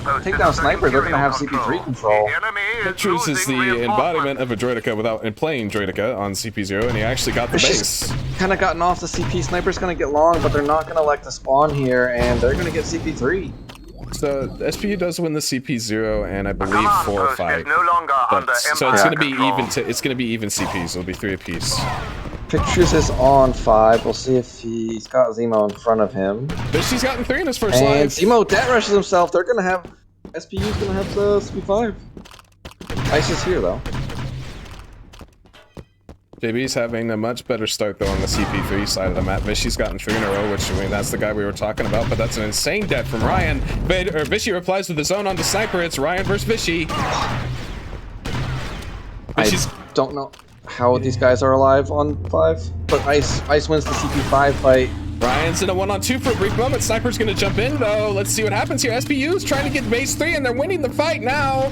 they take down Sniper, they're gonna have CP3 control. Victruz is the embodiment of a Droideka without and playing Droideka on CP0, and he actually got the It's base. just kind of gotten off the CP. Sniper's gonna get long, but they're not gonna like to spawn here, and they're gonna get CP3. So SPU does win the CP0 and I believe 4 or 5. No longer under So it's Empire gonna be control. it's gonna be even CPs. It'll be 3 apiece. Pictures is on 5. We'll see if he's got Zemo in front of him. Vichy's gotten 3 in his first And live. Zemo debt rushes himself. They're gonna have SPU's gonna have the CP5. Ice is here though. JB's having a much better start though on the CP3 side of the map. Vichy's gotten 3 in a row, which I mean that's the guy we were talking about, but that's an insane debt from Ryan. Vichy replies with his own on the Sniper. It's Ryan versus Vichy. Vichy's I don't know how these guys are alive on 5, but Ice wins the CP5 fight. Ryan's in a 1-on-2 for a brief moment. Sniper's gonna jump in though. Let's see what happens here. SPU's trying to get base 3 and they're winning the fight now.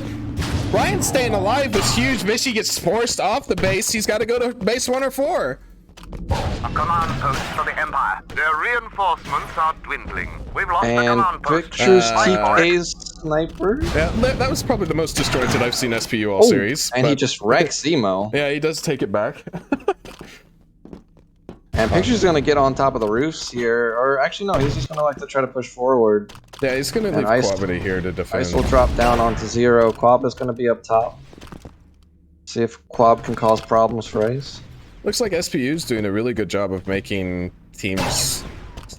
Ryan staying alive was huge. Vichy gets forced off the base. He's got to go to base 1 or 4. A command post for the Empire. Their reinforcements are dwindling. We've lost the And command post. Pictures Uh, TK's Sniper. Yeah, that was probably the most disjointed I've seen SPU all Oh, series. and he but- just wrecks Zemo. Yeah, he does take it back. And Picture's gonna get on top of the roofs here, or actually no, he's just gonna like to try to push forward. Yeah, he's gonna And leave Ice- Quavity here to defend. Ice will drop down onto 0. Quab is gonna be up top. See if Quab can cause problems for Ice. Looks like SPU's doing a really good job of making teams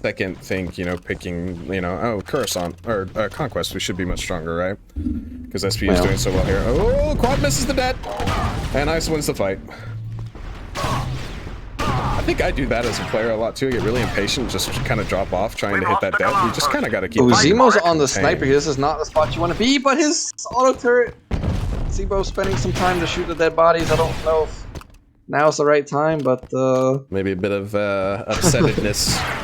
second think, you know, picking, you know, oh, Coruscant, or Conquest, we should be much stronger, right? Because SPU is doing so well here. Oh, Quad misses the debt! And Ice wins the fight. I think I do that as a player a lot too. I get really impatient, just kind of drop off trying to hit that debt. You just kind of got to keep. Oh, Zemo's on the sniper. This is not the spot you want to be, but his auto turret. Zemo's spending some time to shoot the dead bodies. I don't know if now's the right time, but maybe a bit of upsetedness.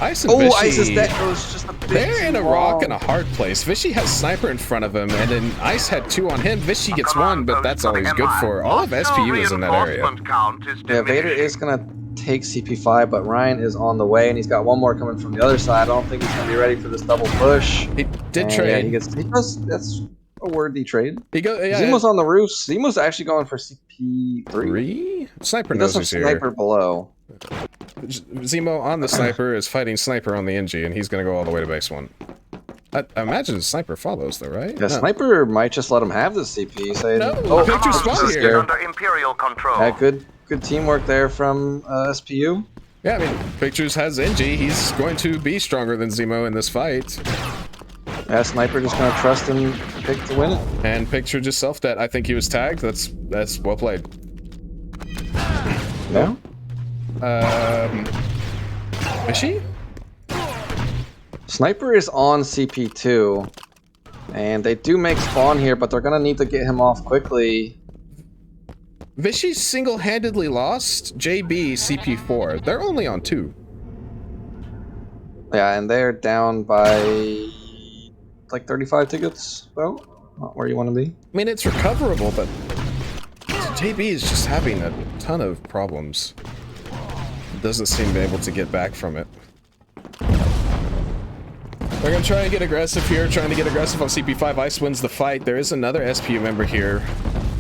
Ice and Vishy, Ice's deck goes just a bit they're in a long. rock and a hard place. Vishy has sniper in front of him, and then Ice had 2 on him. Vishy gets 1, but that's all he's good for. All of SPU is in that area. Yeah, Vader is gonna take CP5, but Ryan is on the way, and he's got 1 more coming from the other side. I don't think he's gonna be ready for this double push. He did And trade. Yeah, he does. That's a worthy trade. Yeah, Zemo's on the roof. Zemo's actually going for CP3. 3? Sniper He knows does have he's here. sniper below. Zemo on the sniper is fighting sniper on the NG, and he's gonna go all the way to base 1. I imagine the sniper follows though, right? Yeah, sniper might just let him have the CP. Saying, No, Picture's spot here. Under Imperial control. Yeah, good teamwork there from SPU. Yeah, I mean, Pictures has NG. He's going to be stronger than Zemo in this fight. Yeah, sniper just gonna trust him pick to win it. And Picture just self-debt. I think he was tagged. That's well played. Yeah. Is she? Sniper is on CP2, and they do make spawn here, but they're gonna need to get him off quickly. Vishy single-handedly lost JB CP4. They're only on 2. Yeah, and they're down by like 35 tickets. Well, not where you want to be. I mean, it's recoverable, but JB is just having a ton of problems. Doesn't seem to be able to get back from it. They're gonna try and get aggressive here, trying to get aggressive on CP5. Ice wins the fight. There is another SPU member here.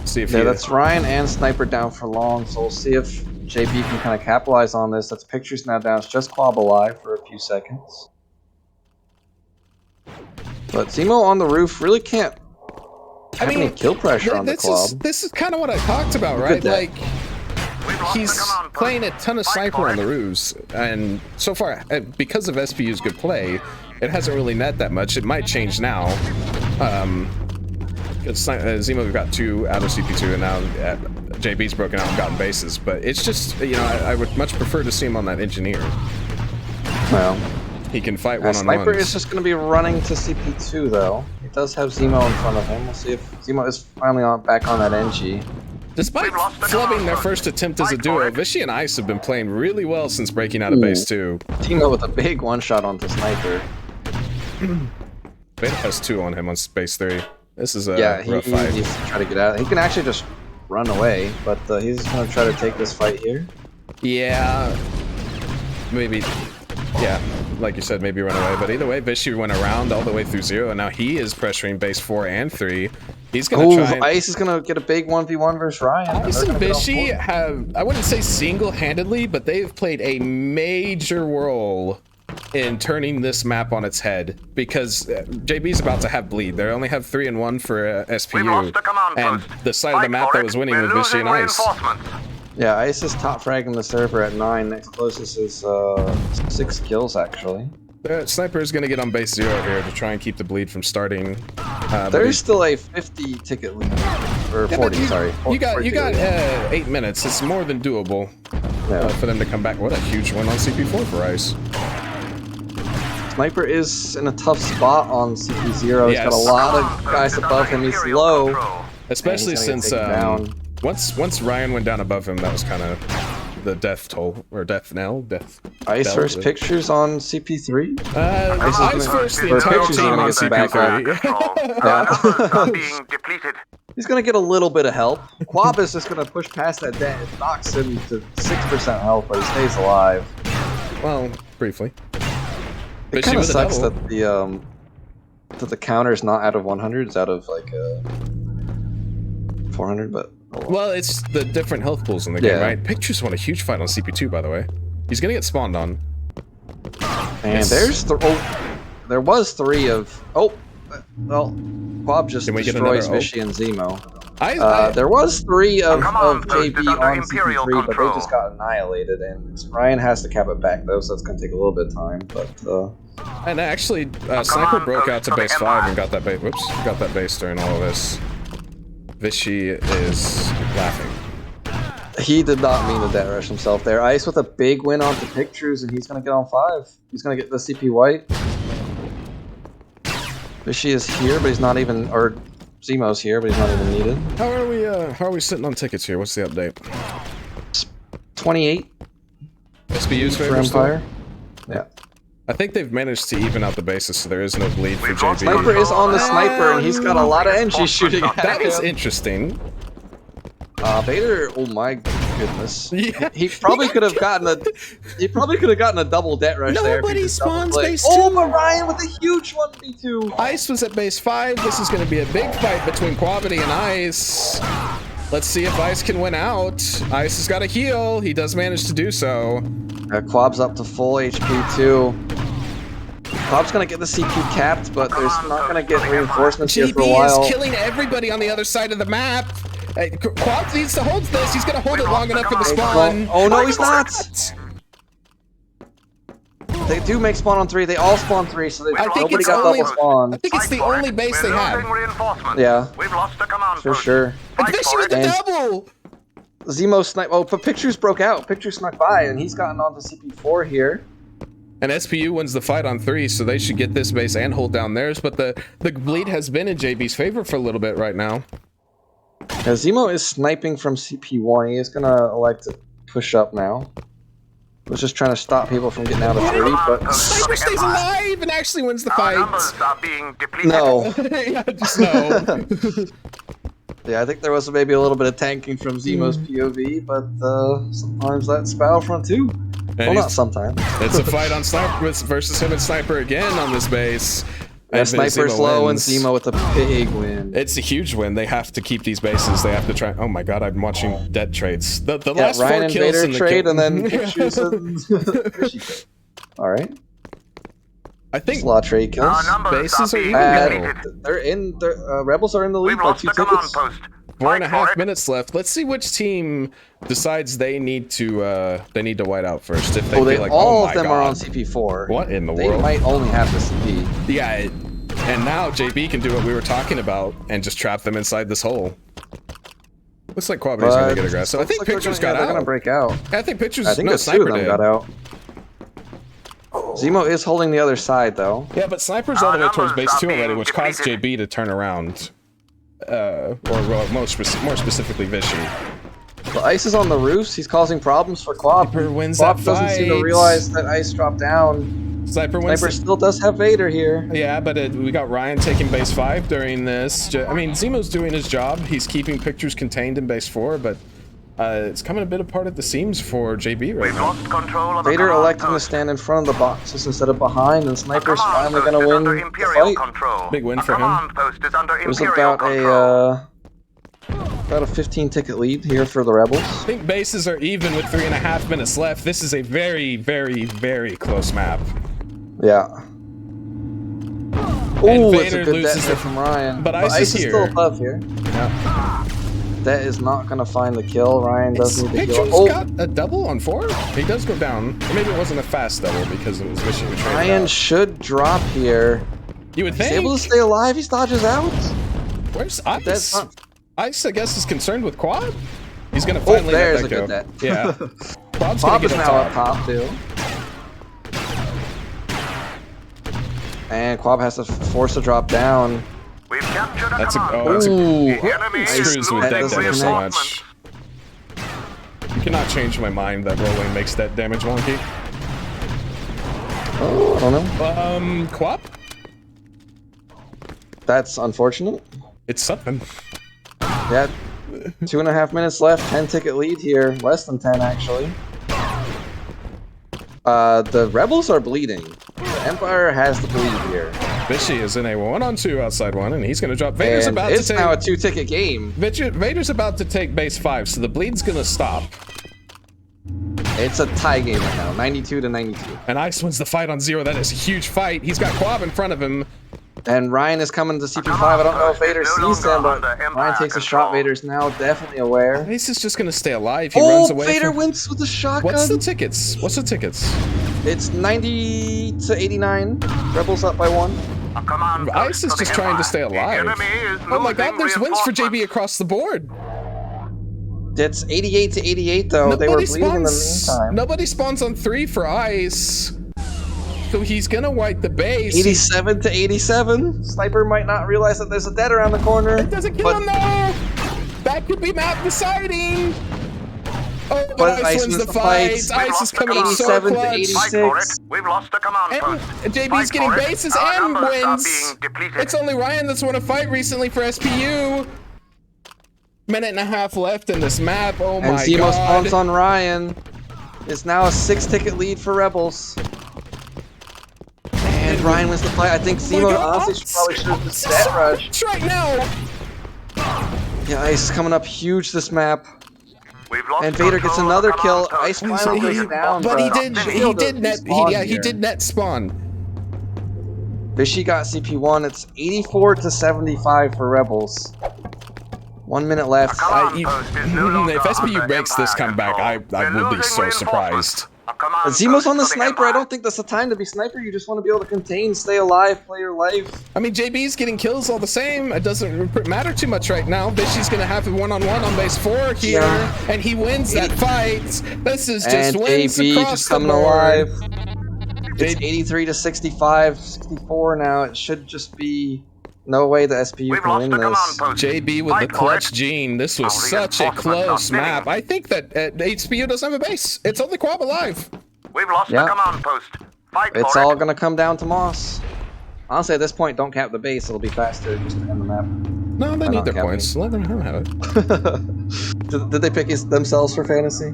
See if that's Ryan and Sniper down for long, so we'll see if JB can kind of capitalize on this. That's Pictures now down. It's just Quab alive for a few seconds. But Zemo on the roof really can't have any kill pressure on the Quab. This is kind of what I talked about, right? Like, he's playing a ton of sniper on the roofs, and so far, because of SPU's good play, it hasn't really net that much. It might change now. Zemo got 2 out of CP2, and now JB's broken out and gotten bases. But it's just, you know, I would much prefer to see him on that engineer. Well, he can fight one-on-ones. Sniper is just going to be running to CP2, though. He does have Zemo in front of him. We'll see if Zemo is finally back on that NG. Despite flubbing their first attempt as a duo, Vishy and Ice have been playing really well since breaking out of base 2. Zemo with a big one-shot onto Sniper. Vader has 2 on him on base 3. This is a rough he fight. needs to try to get out. He can actually just run away, but he's going to try to take this fight here. Yeah, maybe. Yeah, like you said, maybe run away. But either way, Vishy went around all the way through 0, and now he is pressuring base 4 and 3. He's gonna try. Ice is gonna get a big 1v1 versus Ryan. Ice and Vishy have, I wouldn't say single-handedly, but they've played a major role in turning this map on its head, because JB's about to have bleed. They only have 3 and 1 for SPU, and the side of the map that was winning with Vishy and Ice. Yeah, Ice is top fragging the server at 9. Next closest is 6 kills actually. Sniper is going to get on base 0 here to try and keep the bleed from starting. There is still a 50 ticket lead, or 40. Sorry. You got 8 minutes. It's more than doable for them to come back. What a huge win on CP4 for Ice. Sniper is in a tough spot on CP0. He's got a lot of guys above him. He's low, especially since once Ryan went down above him, that was kind of the death toll, or death knell, death. Ice first pictures on CP3. Ice first the entire team on CP3. He's gonna get a little bit of help. Quab is just gonna push past that debt. It knocks him to 6% health, but he stays alive. Well, briefly. It kind of sucks that the counter is not out of 100. It's out of like 400, but. Well, it's the different health pools in the game, right? Pictures won a huge fight on CP2, by the way. He's gonna get spawned on. And there was 3 of... Oh! Well, Quab just destroys Vishy and Zemo. There was 3 of Command post JB is under on Imperial CP3, but they control. just got annihilated, and Ryan has to cap it back though, so it's gonna take a little bit of time. But And actually, Sniper broke out to post for the base 5 and Empire. got that base. Whoops, got that base during all of this. Vichy is laughing. he did not mean to debt rush himself there. Ice with a big win onto Pictures, and he's gonna get on 5. He's gonna get the CP white. Vichy is here, but he's not even, or Zemo's here, but he's not even needed. How are we sitting on tickets here? What's the update? 28 SBU's for favor still? Empire. Yeah. I think they've managed to even out the bases, so there is no bleed for We've lost JB. Sniper is on the sniper, and he's got a lot of NG shooting at That is him. interesting. Vader, oh my goodness. Yeah. He probably could have gotten a double debt rush there. if he Nobody just double spawns clicked. base Oh, 2. but Ryan with a huge 1v2. Ice was at base 5. This is going to be a big fight between Quavity and Ice. Let's see if Ice can win out. Ice has got a heal. He does manage to do so. Quab's up to full HP too. Quab's gonna get the CP capped, but there's not gonna get reinforcements here for a JB while. is killing everybody on the other side of the map. Quab needs to hold this. He's going to hold it long enough for the spawn. Oh no, he's not! They do make spawn on 3. They all spawn 3, so I think nobody it's got only- double spawn. I think it's the only base they We're have. losing reinforcements. Yeah. We've lost a command For post. sure. And Fight Vichy for with the it. And- double. Zemo snipe. Oh, but Pictures broke out. Pictures snuck by, and he's gotten onto CP4 here. And SPU wins the fight on 3, so they should get this base and hold down theirs. But the bleed has been in JB's favor for a little bit right now. Now, Zemo is sniping from CP1. He is gonna elect to push up now. Was just trying to stop people from getting out of 3, but Sniper stays alive and actually wins the Our numbers fight. are being depleted. no. Yeah, just no. Yeah, I think there was maybe a little bit of tanking from Zemo's POV, but sometimes that's Battlefront 2. Well, And not sometimes. it's a fight on Sniper versus him and Sniper again on this base. Yeah, And Sniper's Zemo low and wins. Zemo with a big win. It's a huge win. They have to keep these bases. They have to try. Oh my god, I'm watching dead trades. The Yeah, last Ryan 4 and kills Vader in the trade, kill- and then Pictures and Alright. I There's think a lot of trade kills. Our numbers bases are being even. depleted. They're in. Rebels are in the lead We've by lost 2 a command tickets. post. 4.5 Fight for it. minutes left. Let's see which team decides they need to white out first. If they Oh, they feel like all oh my of them god, are on CP4. what in the They world? might only have the CP. Yeah, and now JB can do what we were talking about and just trap them inside this hole. Looks like Quavity's gonna get aggressive. I think Pictures got They're gonna out. break out. I think Pictures. I think no, the 2 Sniper of them did. got out. Zemo is holding the other side though. Yeah, but Sniper's all the way towards numbers base are 2 already, being which caused depleted. JB to turn around. Or well, more specifically, Vichy. The Ice is on the roofs. He's causing problems for Quab. Sniper wins Quab that doesn't seem to fight. realize that Ice dropped down. Sniper wins. Sniper still does have Vader here. Yeah, but we got Ryan taking base 5 during this. I mean, Zemo's doing his job. He's keeping Pictures contained in base 4, but it's coming a bit apart at the seams for JB right We've now. lost control of the Vader command electing to post. stand in front of the boxes instead of behind, and Sniper's Command finally post gonna is win under the Imperial fight. control. Big win A for him. command post is under There's Imperial control. about a 15 ticket lead here for the Rebels. I think bases are even with 3.5 minutes left. This is a very, very, very close map. Yeah. And Ooh, it's a Vader good loses death hit it. from Ryan. But Ice is is here. still above here. Yeah. That is not gonna find the kill. Ryan does need the kill. Pictures Oh, got a double on 4? He does go down. Or maybe it wasn't a fast double because it was Vichy who traded Ryan out. should drop here. You would He's think. able to stay alive. He dodges out. Where's That's Ice? not. Ice, I guess, is concerned with Quad. He's gonna finally there's let a that good go. net. Yeah. Quad's Bob gonna is get now up up top. top too. And Quab has to force a drop down. We've captured a That's a command oh, that's a Ooh, The enemy He is screws with that dead losing damage so reinforcements. much. You cannot change my mind that rolling makes dead damage wonky. Oh, I don't know. Quap? That's unfortunate. It's something. Yeah, 2.5 minutes left. 10 ticket lead here. Less than 10 actually. The Rebels are bleeding. The Empire has the bleed here. Vichy is in a 1-on-2 outside one, and he's gonna drop. Vader's And about it's to take. now a 2-ticket game. Vader's about to take base 5, so the bleed's gonna stop. It's a tie game right now, 92 to 92. And Ice wins the fight on 0. That is a huge fight. He's got Quab in front of him. And Ryan is coming to CP5. I don't know if Vader sees them, but Ryan takes a shot. Vader's now definitely aware. Ace is just gonna stay alive. He runs away. Vader from... wins with the shotgun. What's the tickets? What's the tickets? It's 90 to 89. Rebels up by 1. Ice is just trying to stay alive. Oh my god, there's wins for JB across the board. It's 88 to 88 though. They were bleeding in the meantime. Nobody spawns on 3 for Ice. So he's gonna wipe the base. 87 to 87. Sniper might not realize that there's a dead around the corner. It doesn't kill him though. That could be map deciding. Oh, but Ice wins the fight. Ice is coming up so clutch. 86. We've lost a command post. And JB's getting bases and wins. It's only Ryan that's won a fight recently for SPU. Minute and a half left in this map. Oh my god. And Zemo spawns on Ryan. It's now a 6-ticket lead for Rebels. And Ryan wins the fight. I think Zemo honestly probably should have just stat rush. Right now. Yeah, Ice coming up huge this map. And Vader gets another kill. Ice finally goes down, but he did net spawn. Vishy got CP1. It's 84 to 75 for Rebels. 1 minute left. If SPU makes this comeback, I will be so surprised. Zemo's on the sniper. I don't think that's the time to be sniper. You just want to be able to contain, stay alive, play your life. I mean, JB's getting kills all the same. It doesn't matter too much right now. Vishy's gonna have a one-on-one on base 4 here, and he wins that fight. This is just wins JB across just the coming board. alive. It's 83 to 65, 64 now. It should just be no way the SPU can win this. JB with the clutch gene. This was such a close map. I think that HPU doesn't have a base. It's only Quab alive. We've lost the command post. Fight It's for all it. gonna come down to Moss. Honestly, at this point, don't cap the base. It'll be faster just to end the map. No, they need their points. Let them have it. Did they pick themselves for fantasy?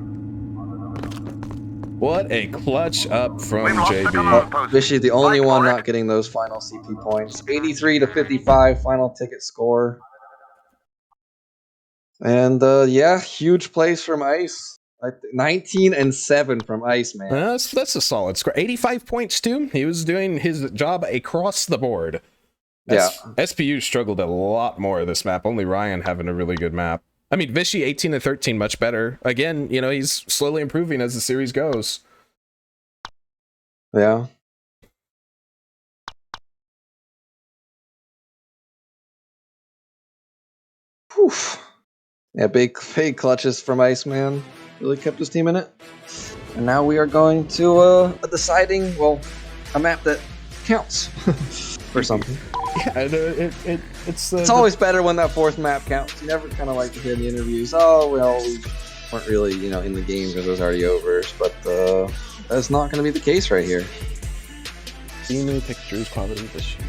What a clutch up from We've lost the JB. command post. Vishy, the only Fight one for it. not getting those final CP points. 83 to 55, final ticket score. And yeah, huge plays from Ice. 19 and 7 from Ice, man. That's a solid score. 85 points too. He was doing his job across the board. SPU struggled a lot more this map. Only Ryan having a really good map. I mean, Vishy 18 and 13, much better. Again, you know, he's slowly improving as the series goes. Yeah. Whew. Yeah, big clutches from Iceman. Really kept his team in it. And now we are going to a deciding, well, a map that counts for something. Yeah, it's always better when that 4th map counts. You never kind of like to hear in the interviews, oh, well, we weren't really, you know, in the game because it was already over. But that's not going to be the case right here. Emu pictures, quality edition.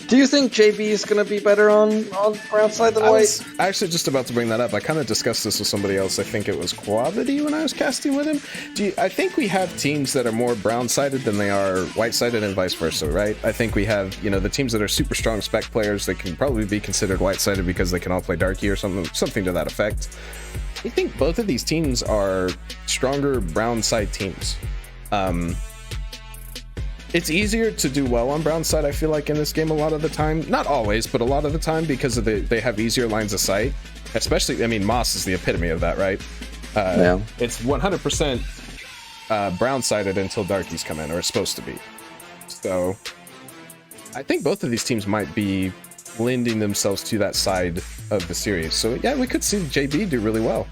Do you think JB is going to be better on ground side than I white? was actually just about to bring that up. I kind of discussed this with somebody else. I think it was Quavity when I was casting with him. I think we have teams that are more brown-sided than they are white-sided and vice versa, right? I think we have, you know, the teams that are super strong spec players that can probably be considered white-sided because they can all play Darky or something to that effect. I think both of these teams are stronger brown-side teams. It's easier to do well on brown side, I feel like, in this game a lot of the time. Not always, but a lot of the time, because of they have easier lines of sight. Especially, I mean, Moss is the epitome of that, right? Yeah. It's 100% brown-sided until Darkies come in, or it's supposed to be. So, I think both of these teams might be lending themselves to that side of the series. So, yeah, we could see JB do really well.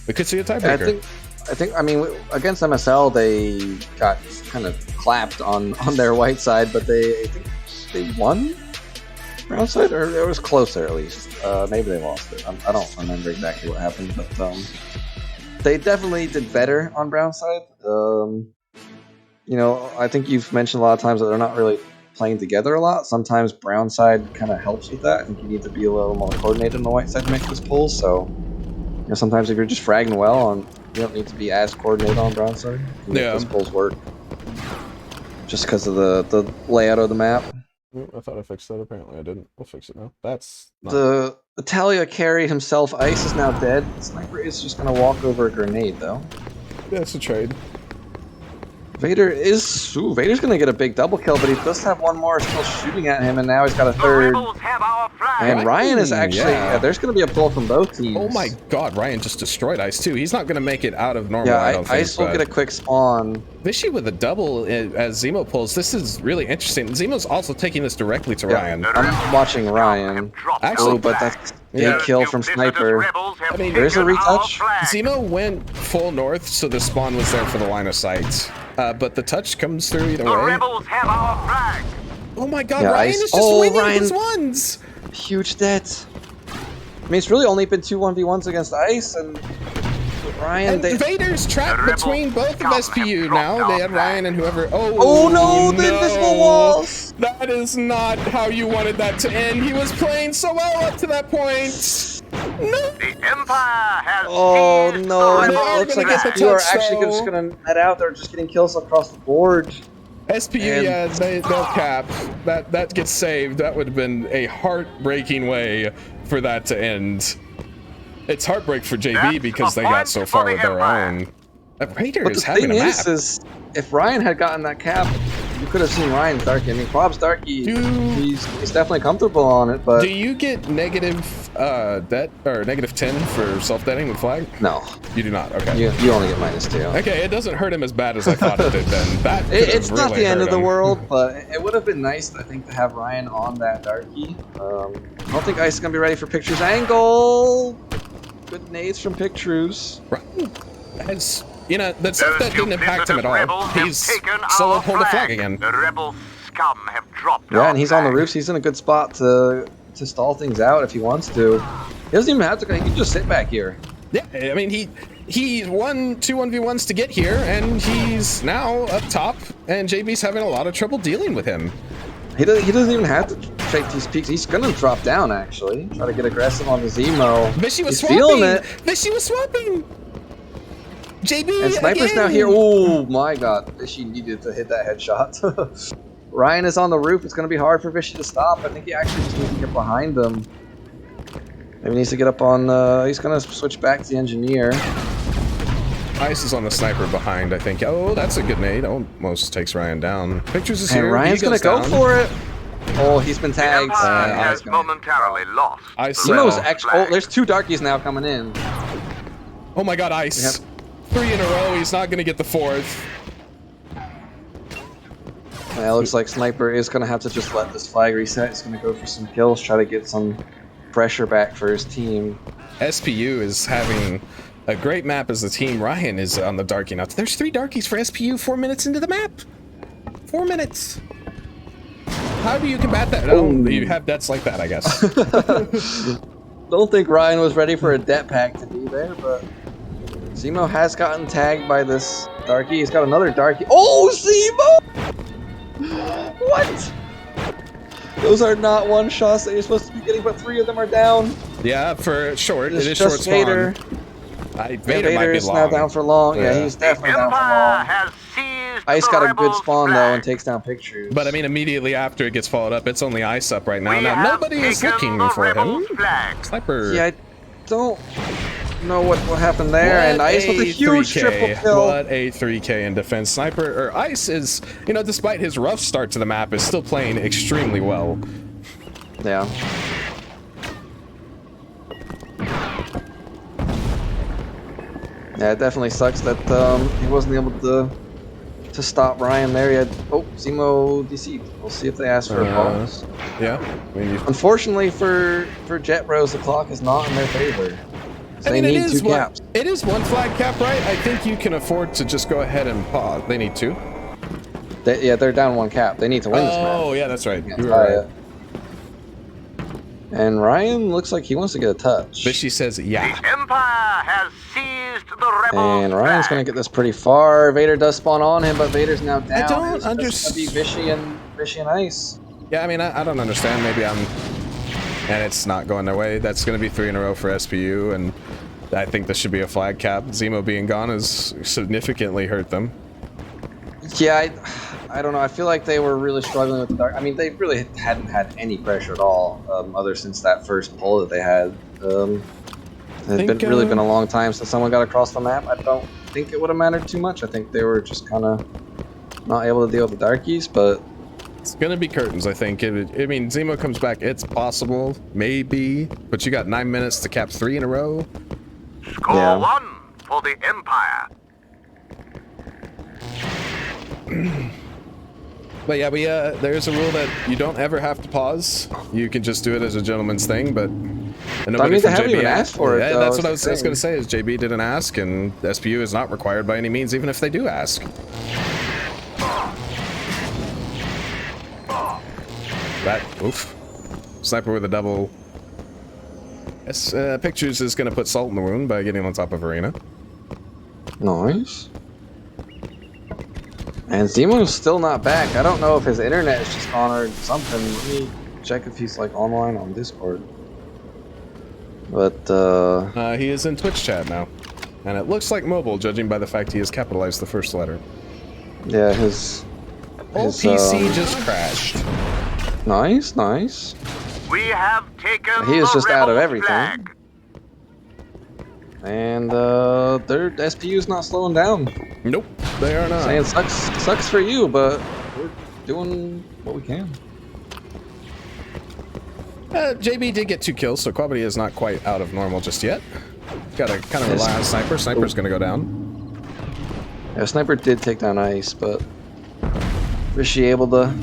We could see a tiebreaker. I think, I mean, against MSL, they got kind of clapped on their white side, but I think they won brown side, or it was closer at least. Maybe they lost it. I don't remember exactly what happened, but they definitely did better on brown side. You know, I think you've mentioned a lot of times that they're not really playing together a lot. Sometimes brown side kind of helps with that, and you need to be a little more coordinated on the white side to make this pull. So, you know, sometimes if you're just fragging well you don't need to be as coordinated on brown side. You make those pulls work. Just because of the layout of the map. I thought I fixed that. Apparently I didn't. We'll fix it now. That's not... The Italia carry himself, Ice, is now dead. Sniper is just gonna walk over a grenade, though. Yeah, it's a trade. Vader's gonna get a big double kill, but he does have one more still shooting at him, and now he's got a The third. rebels have our flag. And Ryan is actually, yeah. there's gonna be a pull from both teams. Oh my god, Ryan just destroyed Ice too. He's not gonna make it out of normal, Yeah, I don't think. Ice will get a quick spawn. Vishy with a double as Zemo pulls. This is really interesting. Zemo's also taking this directly to Ryan. I'm watching Ryan. Actually, Oh, but that's big Yeah. kill from Sniper. I mean, there's a retouch. Zemo went full north, so the spawn was there for the line of sight. But the touch comes through either The way. rebels have our flag. Oh my god, Yeah, Ryan Ice- is just oh, winning Ryan- his ones! Huge debt. I mean, it's really only been 2 1v1s against Ice, and Ryan, And they... Vader's trapped The rebels between both of scum SPU have now. dropped They our had flag. Ryan and whoever. Oh no, the invisible walls! That is not how you wanted that to end. He was playing so well up to that point. No. The Empire has Oh seized no, the and it are looks like gonna get the SPU are touch, actually though. just gonna net out. They're just getting kills across the board. SPU, And- yeah, they'll cap. That gets saved. That would have been a heartbreaking way for that to end. It's heartbreak for JB That's because a they got point so for far the with their Empire. own. Raider But is the having thing a map. is if Ryan had gotten that cap, you could have seen Ryan's Darky. I mean, Bob's Darky, Dude. he's definitely comfortable on it, but Do you get negative debt or negative 10 for self-deading with flag? no, You do not. Okay. you only get -2. Okay, it doesn't hurt him as bad as I thought it did then. That could have It's not really the end of hurt the him. world, but it would have been nice, I think, to have Ryan on that Darky. I don't think Ice is gonna be ready for Pictures angle. Good nades from Pictures. Ryan has, the Those stuff that didn't impact him at all. rebels have He's taken solo our pulled the flag flag. again. The rebel scum have dropped Yeah, our and he's on the flag. roofs. He's in a good spot to stall things out if he wants to. He doesn't even have to. He can just sit back here. Yeah, I mean, he won 2 1v1s to get here, and he's now up top, and JB's having a lot of trouble dealing with him. He doesn't even have to take these peaks. He's gonna drop down actually. Try to get aggressive on the Zemo. Vishy was He's swapping! feeling it. Vishy was swapping! JB And Sniper's now again! here. Oh my god. Vishy needed to hit that headshot. Ryan is on the roof. It's gonna be hard for Vishy to stop. I think he actually just needs to get behind him. Maybe he needs to get up on he's gonna switch back to the engineer. Ice is on the sniper behind, I think. Oh, that's a good nade. Almost takes Ryan down. Pictures is And here. Ryan's He gonna goes go down. for it. Oh, he's been The tagged. Empire Ice has momentarily lost. I the saw- Zemo's rebel actually. flag. Oh, there's 2 Darkies now coming in. Oh my god, Ice. 3 in a row. He's not gonna get the 4th. And it looks like Sniper is going to have to just let this flag reset. He's going to go for some kills, try to get some pressure back for his team. SPU is having a great map as a team. Ryan is on the Darky now. There's 3 Darkies for SPU 4 minutes into the map. 4 minutes. How do you combat that? Oh, you have debts like that, I guess. Don't think Ryan was ready for a debt pack to be there, but Zemo has gotten tagged by this Darky. He's got another Darky. Oh, Zemo! What? Those are not one shots that you're supposed to be getting, but 3 of them are down. Yeah, for short. It's It is short just spawn. Vader. Vader might be Vader's long. now down for long. Yeah, Yeah. he's The definitely down for Empire long. has seized Ice the got a good rebel spawn though flag. and takes down Pictures. But I mean, immediately after it gets followed up, it's only Ice up right now. We Now have nobody is taken looking the for rebel him. flag. Sniper. yeah, I don't know what happened there. And Ice with a huge 3K. triple kill. What a 3K in defense. Sniper, or Ice is, despite his rough start to the map, is still playing extremely well. Yeah. Yeah, it definitely sucks that he wasn't able to stop Ryan there. He had Zemo deceived. We'll see if they ask for a pause. Yeah. I mean, Unfortunately for Jet Bros, the clock is not in their favor. They need it is 2 caps. It is 1 flag cap, right? I think you can afford to just go ahead and pause. They need 2. They're down 1 cap. They need to win this match. Oh, yeah, that's right. Can't You were tie right. it. And Ryan looks like he wants to get a touch. Vishy says, yeah. The Empire has seized the rebel And Ryan's flag. going to get this pretty far. Vader does spawn on him, but Vader's now down. don't It's just gonna be Vishy and Ice. Yeah, I mean, I don't understand. Maybe and it's not going their way. That's going to be 3 in a row for SPU, and I think this should be a flag cap. Zemo being gone has significantly hurt them. Yeah, I don't know. I feel like they were really struggling with the dark. I mean, they really hadn't had any pressure at all, other since that first pull that they had. It had really been a long time since someone got across the map. I don't think it would have mattered too much. I think they were just kind of not able to deal with the darkies, but it's gonna be curtains, I think. I mean, Zemo comes back. It's possible, maybe, but you got 9 minutes to cap 3 in a row. Score 1 for the Empire. But yeah, there's a rule that you don't ever have to pause. You can just do it as a gentleman's thing, but they haven't even asked for it. Yeah, though, that's what I was going to say. Is JB didn't ask, and SPU is not required by any means, even if they do ask. That oof, sniper with a double. Pictures is going to put salt in the wound by getting on top of Arena. Nice. And Zemo's still not back. I don't know if his internet is just on or something. Let me check if he's like online on Discord. But he is in Twitch chat now, and it looks like mobile, judging by the fact he has capitalized the first letter. Yeah, his PC just crashed. Nice, nice. We have taken He is the just out of rebel everything. flag. And their SPU's not slowing down. Nope, they are not. Saying sucks for you, but we're doing what we can. JB did get 2 kills, so Quabity is not quite out of normal just yet. Gotta kind of rely on Sniper. Sniper's gonna go down. Yeah, Sniper did take down Ice, but was she able to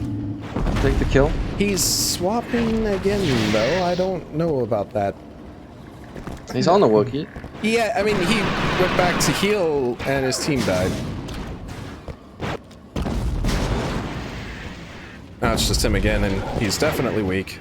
take the kill? He's swapping again, though. I don't know about that. He's on the Wookiee. Yeah, I mean, he went back to heal, and his team died. Now it's just him again, and he's definitely weak.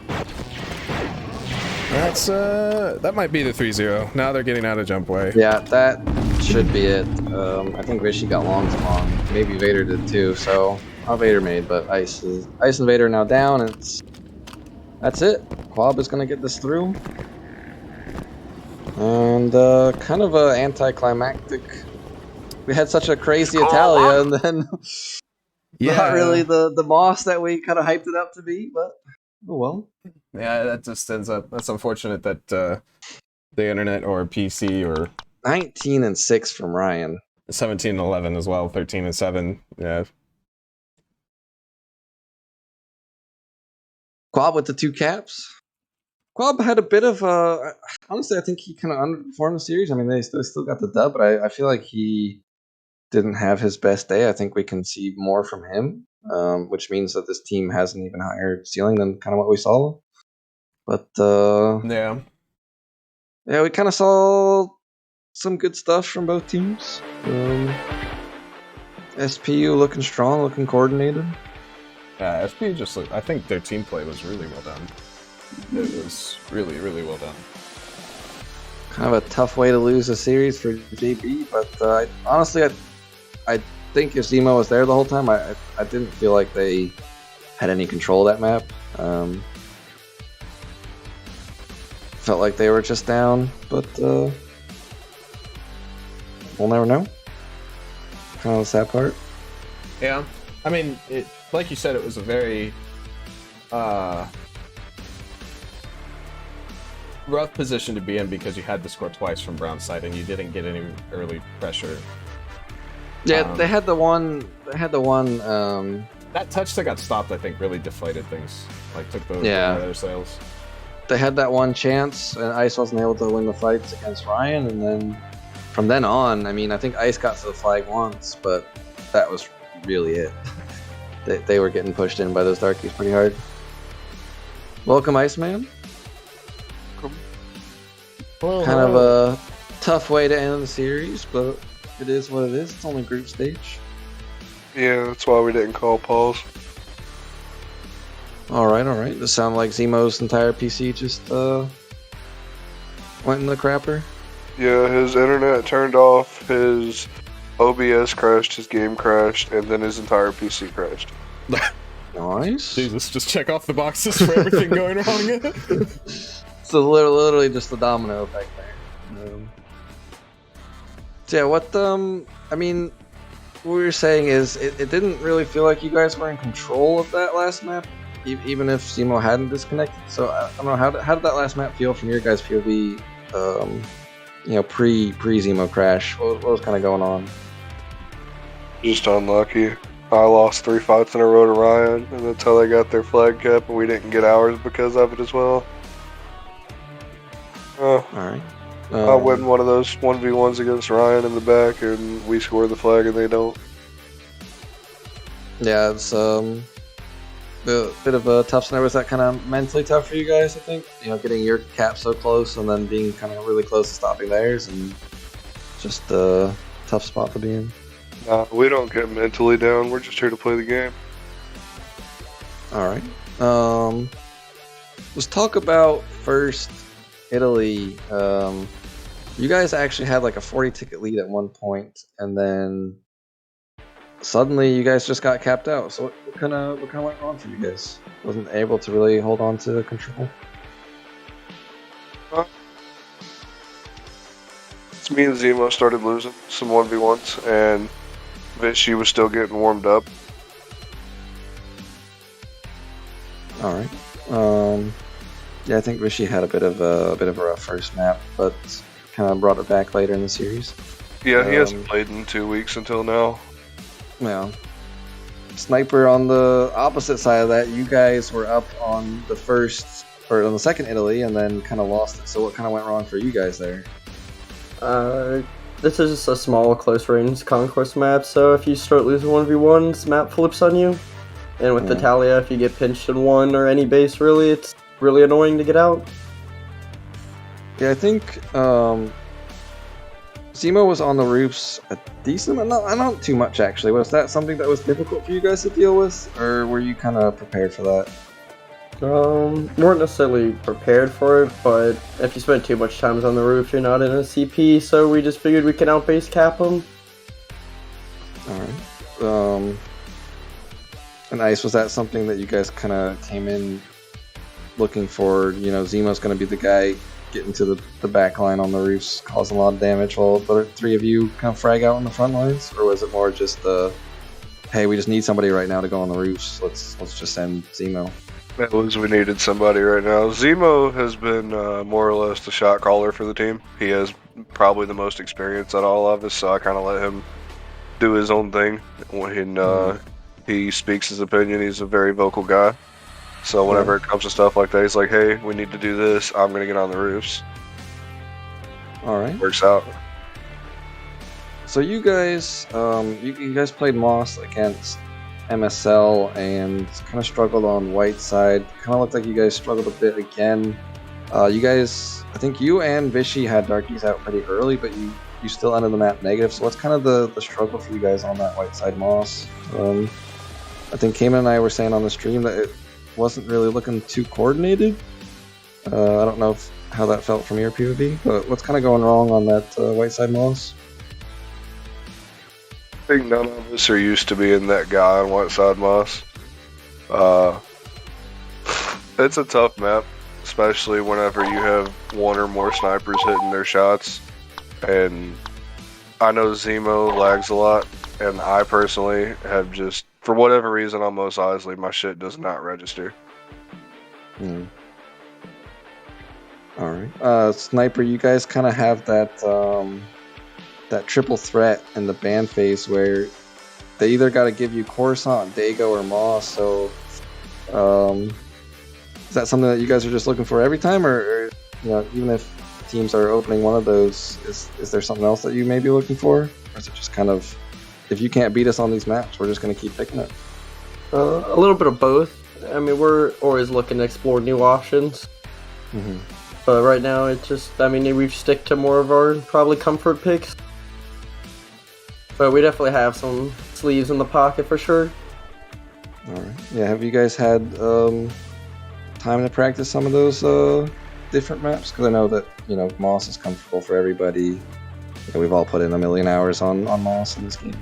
That might be the 3-0. Now they're getting out of jump way. Yeah, that should be it. I think Rishi got longs long. Maybe Vader did too, so not Vader made, but Ice and Vader are now down, and that's it. Quab is gonna get this through. And kind of a anticlimactic. We had such a crazy Italia, and then not really the Moss that we kind of hyped it up to be, but oh well. Yeah, that just ends up. That's unfortunate that the internet or PC or 19-6 from Ryan. 17-11 as well. 13-7. Yeah. Quab with the 2 caps. Quab had a bit of honestly, I think he kind of underperformed the series. I mean, they still got the dub, but I feel like he didn't have his best day. I think we can see more from him, which means that this team has an even higher ceiling than kind of what we saw. But yeah, we kind of saw some good stuff from both teams. SPU looking strong, looking coordinated. Yeah, SPU just looked. I think their team play was really well done. It was really, really well done. Kind of a tough way to lose a series for JB, but honestly, I think if Zemo was there the whole time, I didn't feel like they had any control of that map. Felt like they were just down, but we'll never know. Kind of the sad part. Yeah, I mean, like you said, it was a very rough position to be in because you had to score twice from Brown's side and you didn't get any early pressure. Yeah, they had the one. That touch that got stopped, I think, really deflated things. Like took the other sails. They had that one chance, and Ice wasn't able to win the fights against Ryan, and then from then on, I mean, I think Ice got to the flag once, but that was really it. They were getting pushed in by those darkies pretty hard. Welcome, Iceman. Well, kind of a tough way to end the series, but it is what it is. It's only group stage. Yeah, that's why we didn't call pause. Alright. Does sound like Zemo's entire PC just went in the crapper? Yeah, his internet turned off, his OBS crashed, his game crashed, and then his entire PC crashed. Nice. Jesus, just check off the boxes for everything going wrong. So literally just the domino effect there. So yeah, what I mean, what we were saying is it didn't really feel like you guys were in control of that last map, even if Zemo hadn't disconnected. So I don't know, how did that last map feel from your guys' POV? Pre Zemo crash. What was kind of going on? Just unlucky. I lost 3 fights in a row to Ryan, and that's how they got their flag kept, and we didn't get ours because of it as well. All right. I win one of those 1v1s against Ryan in the back, and we score the flag, and they don't. Yeah, it's a bit of a tough scenario. Was that kind of mentally tough for you guys? I think getting your cap so close and then being kind of really close to stopping theirs, and just a tough spot to be in. Nah, we don't get mentally down. We're just here to play the game. All right. Let's talk about first Italy. You guys actually had like a 40 ticket lead at one point, and then suddenly you guys just got capped out. So what kind of went wrong for you guys? Wasn't able to really hold on to control. It's me and Zemo started losing some 1v1s, and Vichy was still getting warmed up. All right. Yeah, I think Rishi had a bit of a rough first map, but kind of brought it back later in the series. Yeah, he hasn't played in 2 weeks until now. Well, Sniper, on the opposite side of that, you guys were up on the second Italy, and then kind of lost it. So what kind of went wrong for you guys there? This is just a small, close-range conquest map, so if you start losing 1v1s, map flips on you. And with Italia, if you get pinched in one or any base, really, it's really annoying to get out. Yeah, I think Zemo was on the roofs a decent amount, not too much actually. Was that something that was difficult for you guys to deal with, or were you kind of prepared for that? Weren't necessarily prepared for it, but if you spend too much time on the roof, you're not in a CP, so we just figured we could outbase cap them. Alright. And Ice, was that something that you guys kind of came in looking for? Zemo's going to be the guy getting to the back line on the roofs, causing a lot of damage, while the three of you kind of frag out on the front lines? Or was it more just hey, we just need somebody right now to go on the roofs, let's just send Zemo? That was, we needed somebody right now. Zemo has been more or less the shot caller for the team. He has probably the most experience out of all of us, so I kind of let him do his own thing. When he speaks his opinion, he's a very vocal guy. So whenever it comes to stuff like that, he's like, hey, we need to do this, I'm going to get on the roofs. Alright. Works out. So you guys, you guys played Moss against MSL and kind of struggled on white side. Kind of looked like you guys struggled a bit again. You guys, I think you and Vichy had Darkies out pretty early, but you still ended the map negative. So what's kind of the struggle for you guys on that white side Moss? I think Cayman and I were saying on the stream that it wasn't really looking too coordinated. I don't know how that felt from your POV, but what's kind of going wrong on that white side Moss? I think none of us are used to being that guy on white side Moss. It's a tough map, especially whenever you have one or more snipers hitting their shots. And I know Zemo lags a lot, and I personally have just, for whatever reason on Mos Eisley, my shit does not register. Alright. Sniper, you guys kind of have that triple threat in the ban phase where they either got to give you Coruscant, Dago, or Moss. So is that something that you guys are just looking for every time, or even if teams are opening one of those, is there something else that you may be looking for, or is it just kind of, if you can't beat us on these maps, we're just going to keep picking it? A little bit of both. I mean, we're always looking to explore new options. But right now, it's just, we stick to more of our probably comfort picks. But we definitely have some sleeves in the pocket for sure. Alright. Yeah, have you guys had time to practice some of those different maps? Because I know that, Moss is comfortable for everybody. We've all put in a million hours on Moss in this game.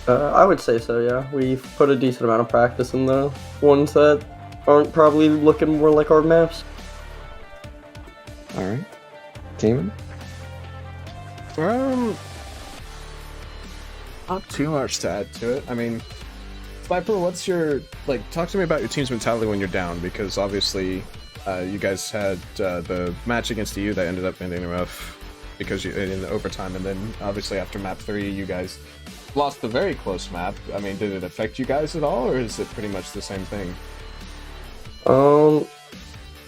I would say so, yeah. We've put a decent amount of practice in the ones that aren't probably looking more like our maps. Alright. Not too much to add to it. I mean, Sniper, what's your, like, talk to me about your team's mentality when you're down, because obviously you guys had the match against EU that ended up ending rough because you in overtime, and then obviously after map 3 you guys lost the very close map. I mean, did it affect you guys at all, or is it pretty much the same thing?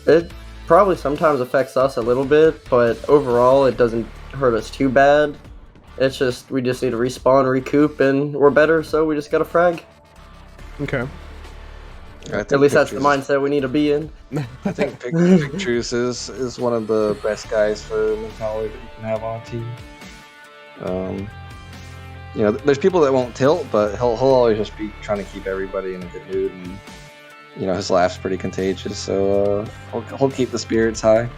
It probably sometimes affects us a little bit, but overall it doesn't hurt us too bad. It's just, we just need to respawn, recoup, and we're better, so we just gotta frag. Okay. At least that's the mindset we need to be in. I think Pictures is one of the best guys for mentality that you can have on a team. You know, there's people that won't tilt, but he'll always just be trying to keep everybody in a good mood, and you know, his laugh's pretty contagious, so he'll keep the spirits high.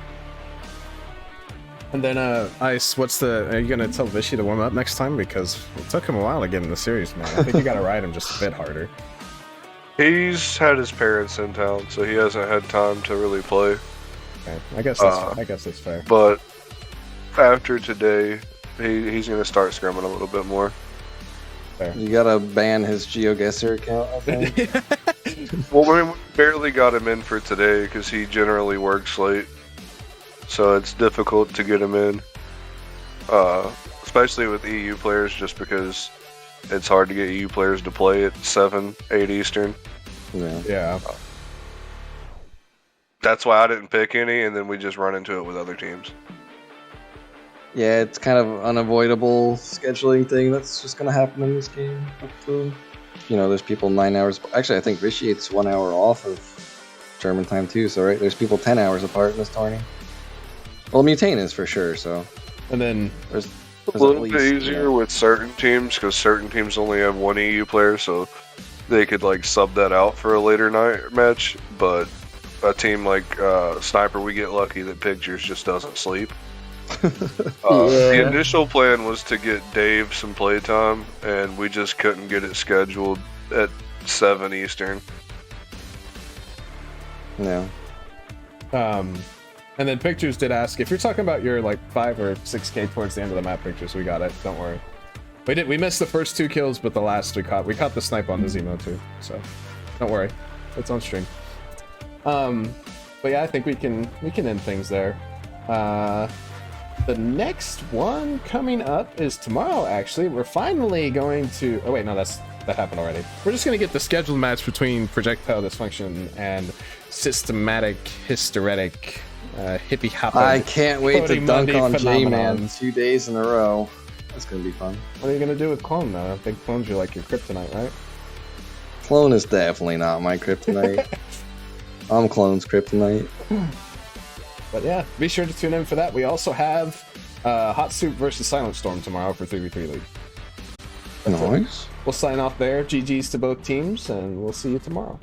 And then, Ice, are you gonna tell Vishy to warm up next time? Because it took him a while to get in the series, man. I think you gotta ride him just a bit harder. He's had his parents in town, so he hasn't had time to really play. Okay. I guess that's fair. But after today, he's gonna start scrimming a little bit more. Fair. You gotta ban his GeoGuessr account, I think. Well, we barely got him in for today because he generally works late, so it's difficult to get him in, especially with EU players, just because it's hard to get EU players to play at 7, 8 Eastern. Yeah. That's why I didn't pick any, and then we just run into it with other teams. Yeah, it's kind of unavoidable scheduling thing that's just gonna happen in this game. You know, there's people 9 hours. Actually, I think Vitiate's 1 hour off of German time too. So right, there's people 10 hours apart in this tourney. Well, Mutane is for sure. So, and then there's a little bit easier with certain teams because certain teams only have one EU player, so they could like sub that out for a later night match. But a team like Sniper, we get lucky that Pictures just doesn't sleep. The initial plan was to get Dave some playtime, and we just couldn't get it scheduled at 7 Eastern. No. And then Pictures did ask if you're talking about your like 5 or 6K towards the end of the map. Pictures, we got it. Don't worry. We missed the first 2 kills, but the last we caught the snipe on the Zemo too. So don't worry, it's on stream. But yeah, I think we can end things there. The next one coming up is tomorrow, actually. We're finally going to... Oh, wait, no, that happened already. We're just going to get the scheduled match between Projectile Dysfunction and Systematic Hysteretic Hippie Hopper. I can't wait to dunk on Phenomenon. J-Man 2 days in a row. That's going to be fun. What are you going to do with Clone, though? I think Clone's your kryptonite, right? Clone is definitely not my kryptonite. I'm Clone's kryptonite. But yeah, be sure to tune in for that. We also have Hot Soup versus Silent Storm tomorrow for 3v3 League. Nice. We'll sign off there. GG's to both teams, and we'll see you tomorrow.